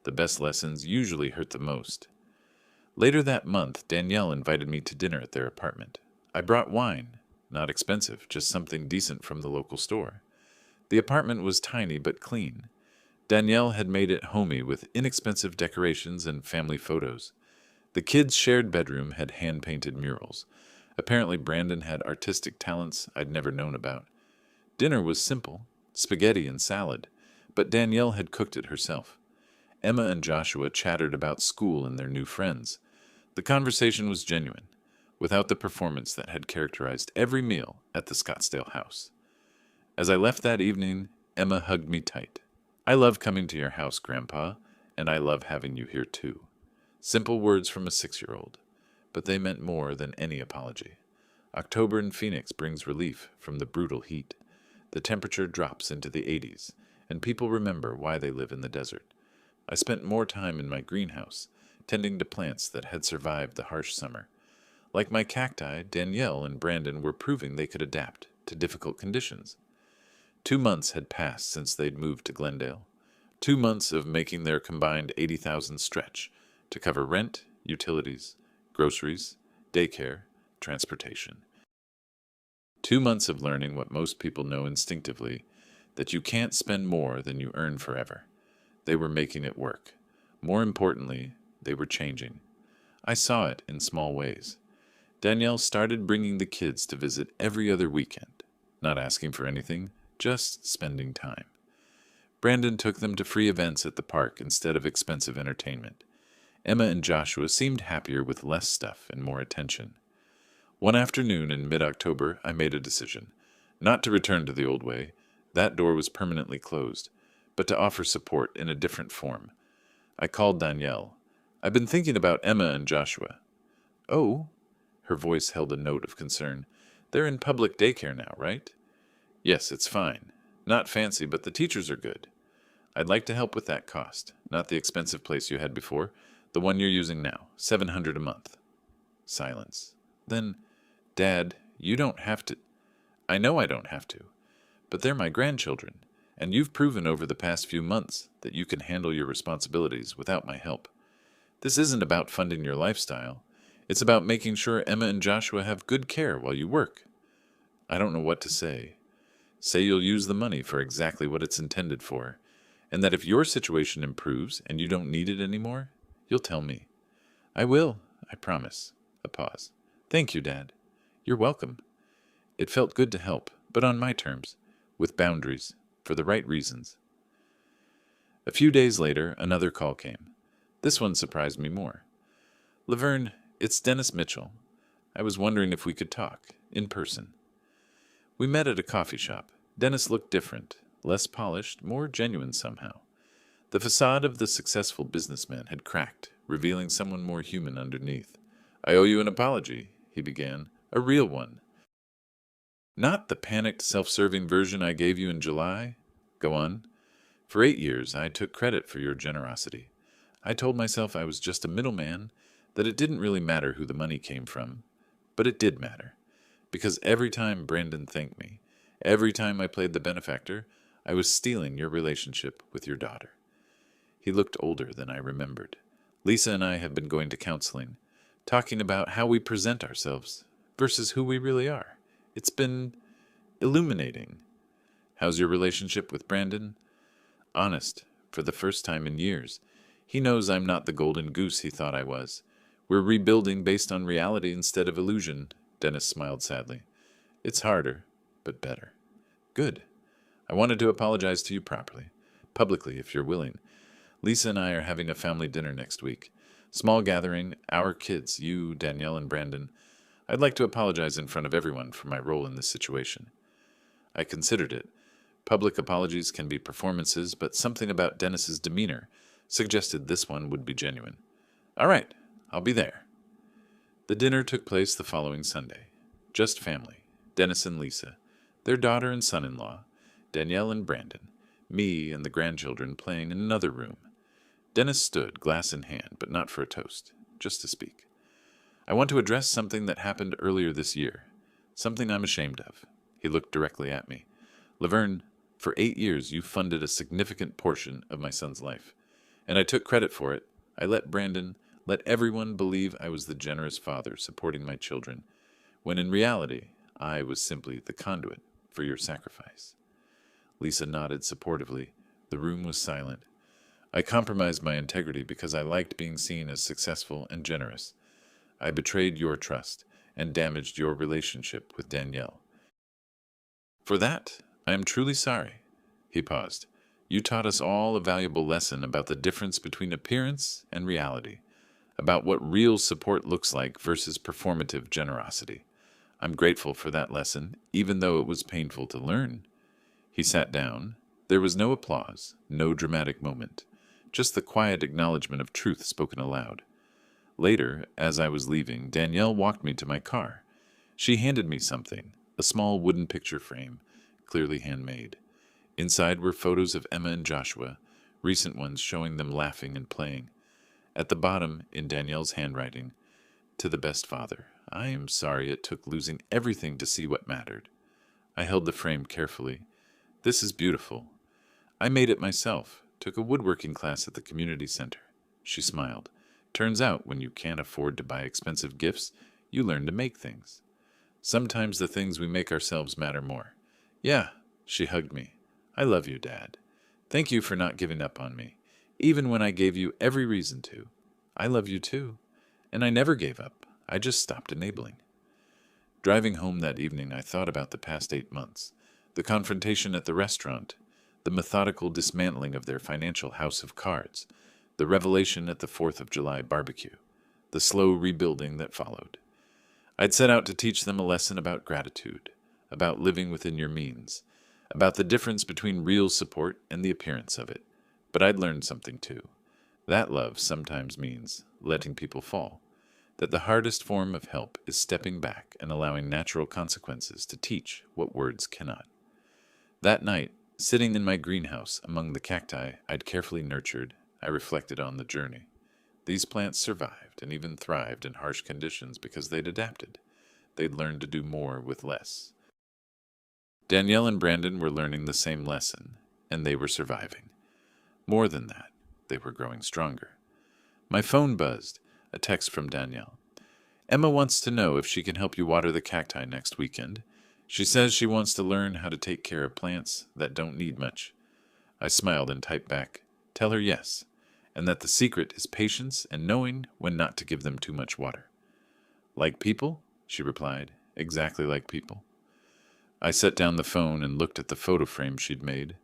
The best lessons usually hurt the most. Later that month, Danielle invited me to dinner at their apartment. I brought wine. Not expensive, just something decent from the local store. The apartment was tiny but clean. Danielle had made it homey with inexpensive decorations and family photos. The kids' shared bedroom had hand-painted murals. Apparently Brandon had artistic talents I'd never known about. Dinner was simple, spaghetti and salad, but Danielle had cooked it herself. Emma and Joshua chattered about school and their new friends. The conversation was genuine, without the performance that had characterized every meal at the Scottsdale house. As I left that evening, Emma hugged me tight. I love coming to your house, Grandpa, and I love having you here too. Simple words from a 6-year-old, but they meant more than any apology. October in Phoenix brings relief from the brutal heat. The temperature drops into the 80s, and people remember why they live in the desert. I spent more time in my greenhouse, tending to plants that had survived the harsh summer. Like my cacti, Danielle and Brandon were proving they could adapt to difficult conditions. 2 months had passed since they'd moved to Glendale. 2 months of making their combined $80,000 stretch to cover rent, utilities, groceries, daycare, transportation. 2 months of learning what most people know instinctively, that you can't spend more than you earn forever. They were making it work. More importantly, they were changing. I saw it in small ways. Danielle started bringing the kids to visit every other weekend, not asking for anything, just spending time. Brandon took them to free events at the park instead of expensive entertainment. Emma and Joshua seemed happier with less stuff and more attention. One afternoon in mid-October, I made a decision. Not to return to the old way. That door was permanently closed, but to offer support in a different form. I called Danielle. I've been thinking about Emma and Joshua. Oh, her voice held a note of concern. They're in public daycare now, right? Yes, it's fine. Not fancy, but the teachers are good. I'd like to help with that cost, not the expensive place you had before, the one you're using now, $700 a month. Silence. Then, Dad, you don't have to... I know I don't have to, but they're my grandchildren, and you've proven over the past few months that you can handle your responsibilities without my help. This isn't about funding your lifestyle. It's about making sure Emma and Joshua have good care while you work. I don't know what to say. Say you'll use the money for exactly what it's intended for, and that if your situation improves and you don't need it anymore, you'll tell me. I will, I promise. A pause. Thank you, Dad. You're welcome. It felt good to help, but on my terms, with boundaries, for the right reasons. A few days later, another call came. This one surprised me more. Laverne, it's Dennis Mitchell. I was wondering if we could talk, in person. We met at a coffee shop. Dennis looked different, less polished, more genuine somehow. The facade of the successful businessman had cracked, revealing someone more human underneath. I owe you an apology, he began. A real one. Not the panicked, self-serving version I gave you in July. Go on. For 8 years, I took credit for your generosity. I told myself I was just a middleman, that it didn't really matter who the money came from. But it did matter. Because every time Brandon thanked me, every time I played the benefactor, I was stealing your relationship with your daughter. He looked older than I remembered. Lisa and I have been going to counseling, talking about how we present ourselves versus who we really are. It's been illuminating. How's your relationship with Brandon? Honest, for the first time in years. He knows I'm not the golden goose he thought I was. We're rebuilding based on reality instead of illusion. Dennis smiled sadly. It's harder, but better. Good. I wanted to apologize to you properly. Publicly, if you're willing. Lisa and I are having a family dinner next week. Small gathering, our kids, you, Danielle, and Brandon. I'd like to apologize in front of everyone for my role in this situation. I considered it. Public apologies can be performances, but something about Dennis's demeanor suggested this one would be genuine. All right, I'll be there. The dinner took place the following Sunday. Just family. Dennis and Lisa, their daughter and son-in-law, Danielle and Brandon, me and the grandchildren playing in another room. Dennis stood, glass in hand, but not for a toast, just to speak. I want to address something that happened earlier this year, something I'm ashamed of. He looked directly at me. Laverne, for 8 years you funded a significant portion of my son's life, and I took credit for it. I let Brandon, let everyone believe I was the generous father supporting my children, when in reality I was simply the conduit for your sacrifice. Lisa nodded supportively. The room was silent. I compromised my integrity because I liked being seen as successful and generous. I betrayed your trust and damaged your relationship with Danielle. For that, I am truly sorry. He paused. You taught us all a valuable lesson about the difference between appearance and reality, about what real support looks like versus performative generosity. I'm grateful for that lesson, even though it was painful to learn. He sat down. There was no applause, no dramatic moment, just the quiet acknowledgement of truth spoken aloud. Later, as I was leaving, Danielle walked me to my car. She handed me something, a small wooden picture frame, clearly handmade. Inside were photos of Emma and Joshua, recent ones showing them laughing and playing. At the bottom, in Danielle's handwriting, to the best father, I am sorry it took losing everything to see what mattered. I held the frame carefully. This is beautiful. I made it myself, took a woodworking class at the community center. She smiled. Turns out, when you can't afford to buy expensive gifts, you learn to make things. Sometimes the things we make ourselves matter more. Yeah, she hugged me. I love you, Dad. Thank you for not giving up on me, even when I gave you every reason to. I love you too. And I never gave up. I just stopped enabling. Driving home that evening, I thought about the past 8 months. The confrontation at the restaurant, the methodical dismantling of their financial house of cards, the revelation at the 4th of July barbecue, the slow rebuilding that followed. I'd set out to teach them a lesson about gratitude, about living within your means, about the difference between real support and the appearance of it. But I'd learned something too. That love sometimes means letting people fall, that the hardest form of help is stepping back and allowing natural consequences to teach what words cannot. That night, sitting in my greenhouse among the cacti I'd carefully nurtured, I reflected on the journey. These plants survived and even thrived in harsh conditions because they'd adapted. They'd learned to do more with less. Danielle and Brandon were learning the same lesson, and they were surviving. More than that, they were growing stronger. My phone buzzed, a text from Danielle. Emma wants to know if she can help you water the cacti next weekend. She says she wants to learn how to take care of plants that don't need much. I smiled and typed back, "Tell her yes, and that the secret is patience and knowing when not to give them too much water." "Like people?" she replied, "exactly like people." I set down the phone and looked at the photo frame she'd made.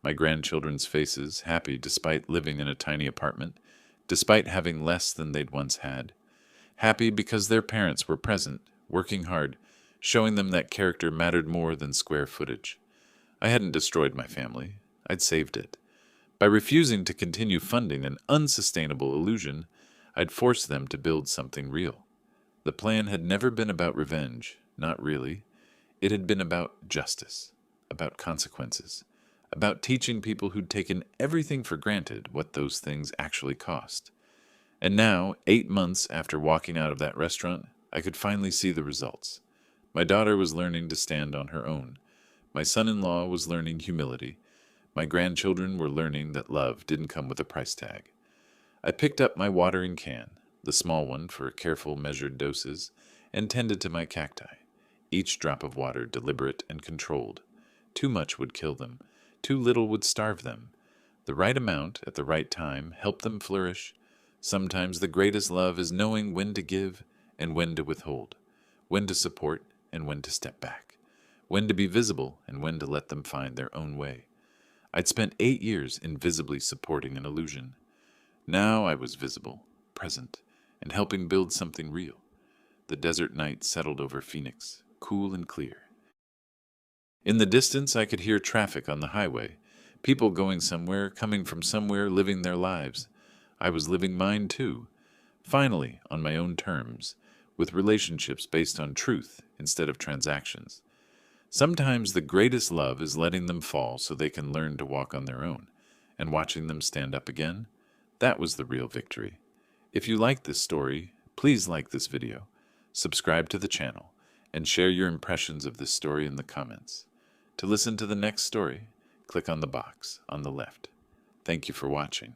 My grandchildren's faces, happy despite living in a tiny apartment, despite having less than they'd once had. Happy because their parents were present, working hard, showing them that character mattered more than square footage. I hadn't destroyed my family. I'd saved it. By refusing to continue funding an unsustainable illusion, I'd forced them to build something real. The plan had never been about revenge, not really. It had been about justice, about consequences, about teaching people who'd taken everything for granted what those things actually cost. And now, 8 months after walking out of that restaurant, I could finally see the results. My daughter was learning to stand on her own. My son-in-law was learning humility. My grandchildren were learning that love didn't come with a price tag. I picked up my watering can, the small one for careful measured doses, and tended to my cacti. Each drop of water deliberate and controlled. Too much would kill them. Too little would starve them. The right amount at the right time helped them flourish. Sometimes the greatest love is knowing when to give and when to withhold, when to support and when to step back, when to be visible and when to let them find their own way. I'd spent 8 years invisibly supporting an illusion. Now I was visible, present, and helping build something real. The desert night settled over Phoenix, cool and clear. In the distance, I could hear traffic on the highway, people going somewhere, coming from somewhere, living their lives. I was living mine too, finally on my own terms, with relationships based on truth instead of transactions. Sometimes the greatest love is letting them fall so they can learn to walk on their own, and watching them stand up again. That was the real victory. If you like this story, please like this video, subscribe to the channel, and share your impressions of this story in the comments. To listen to the next story, click on the box on the left. Thank you for watching.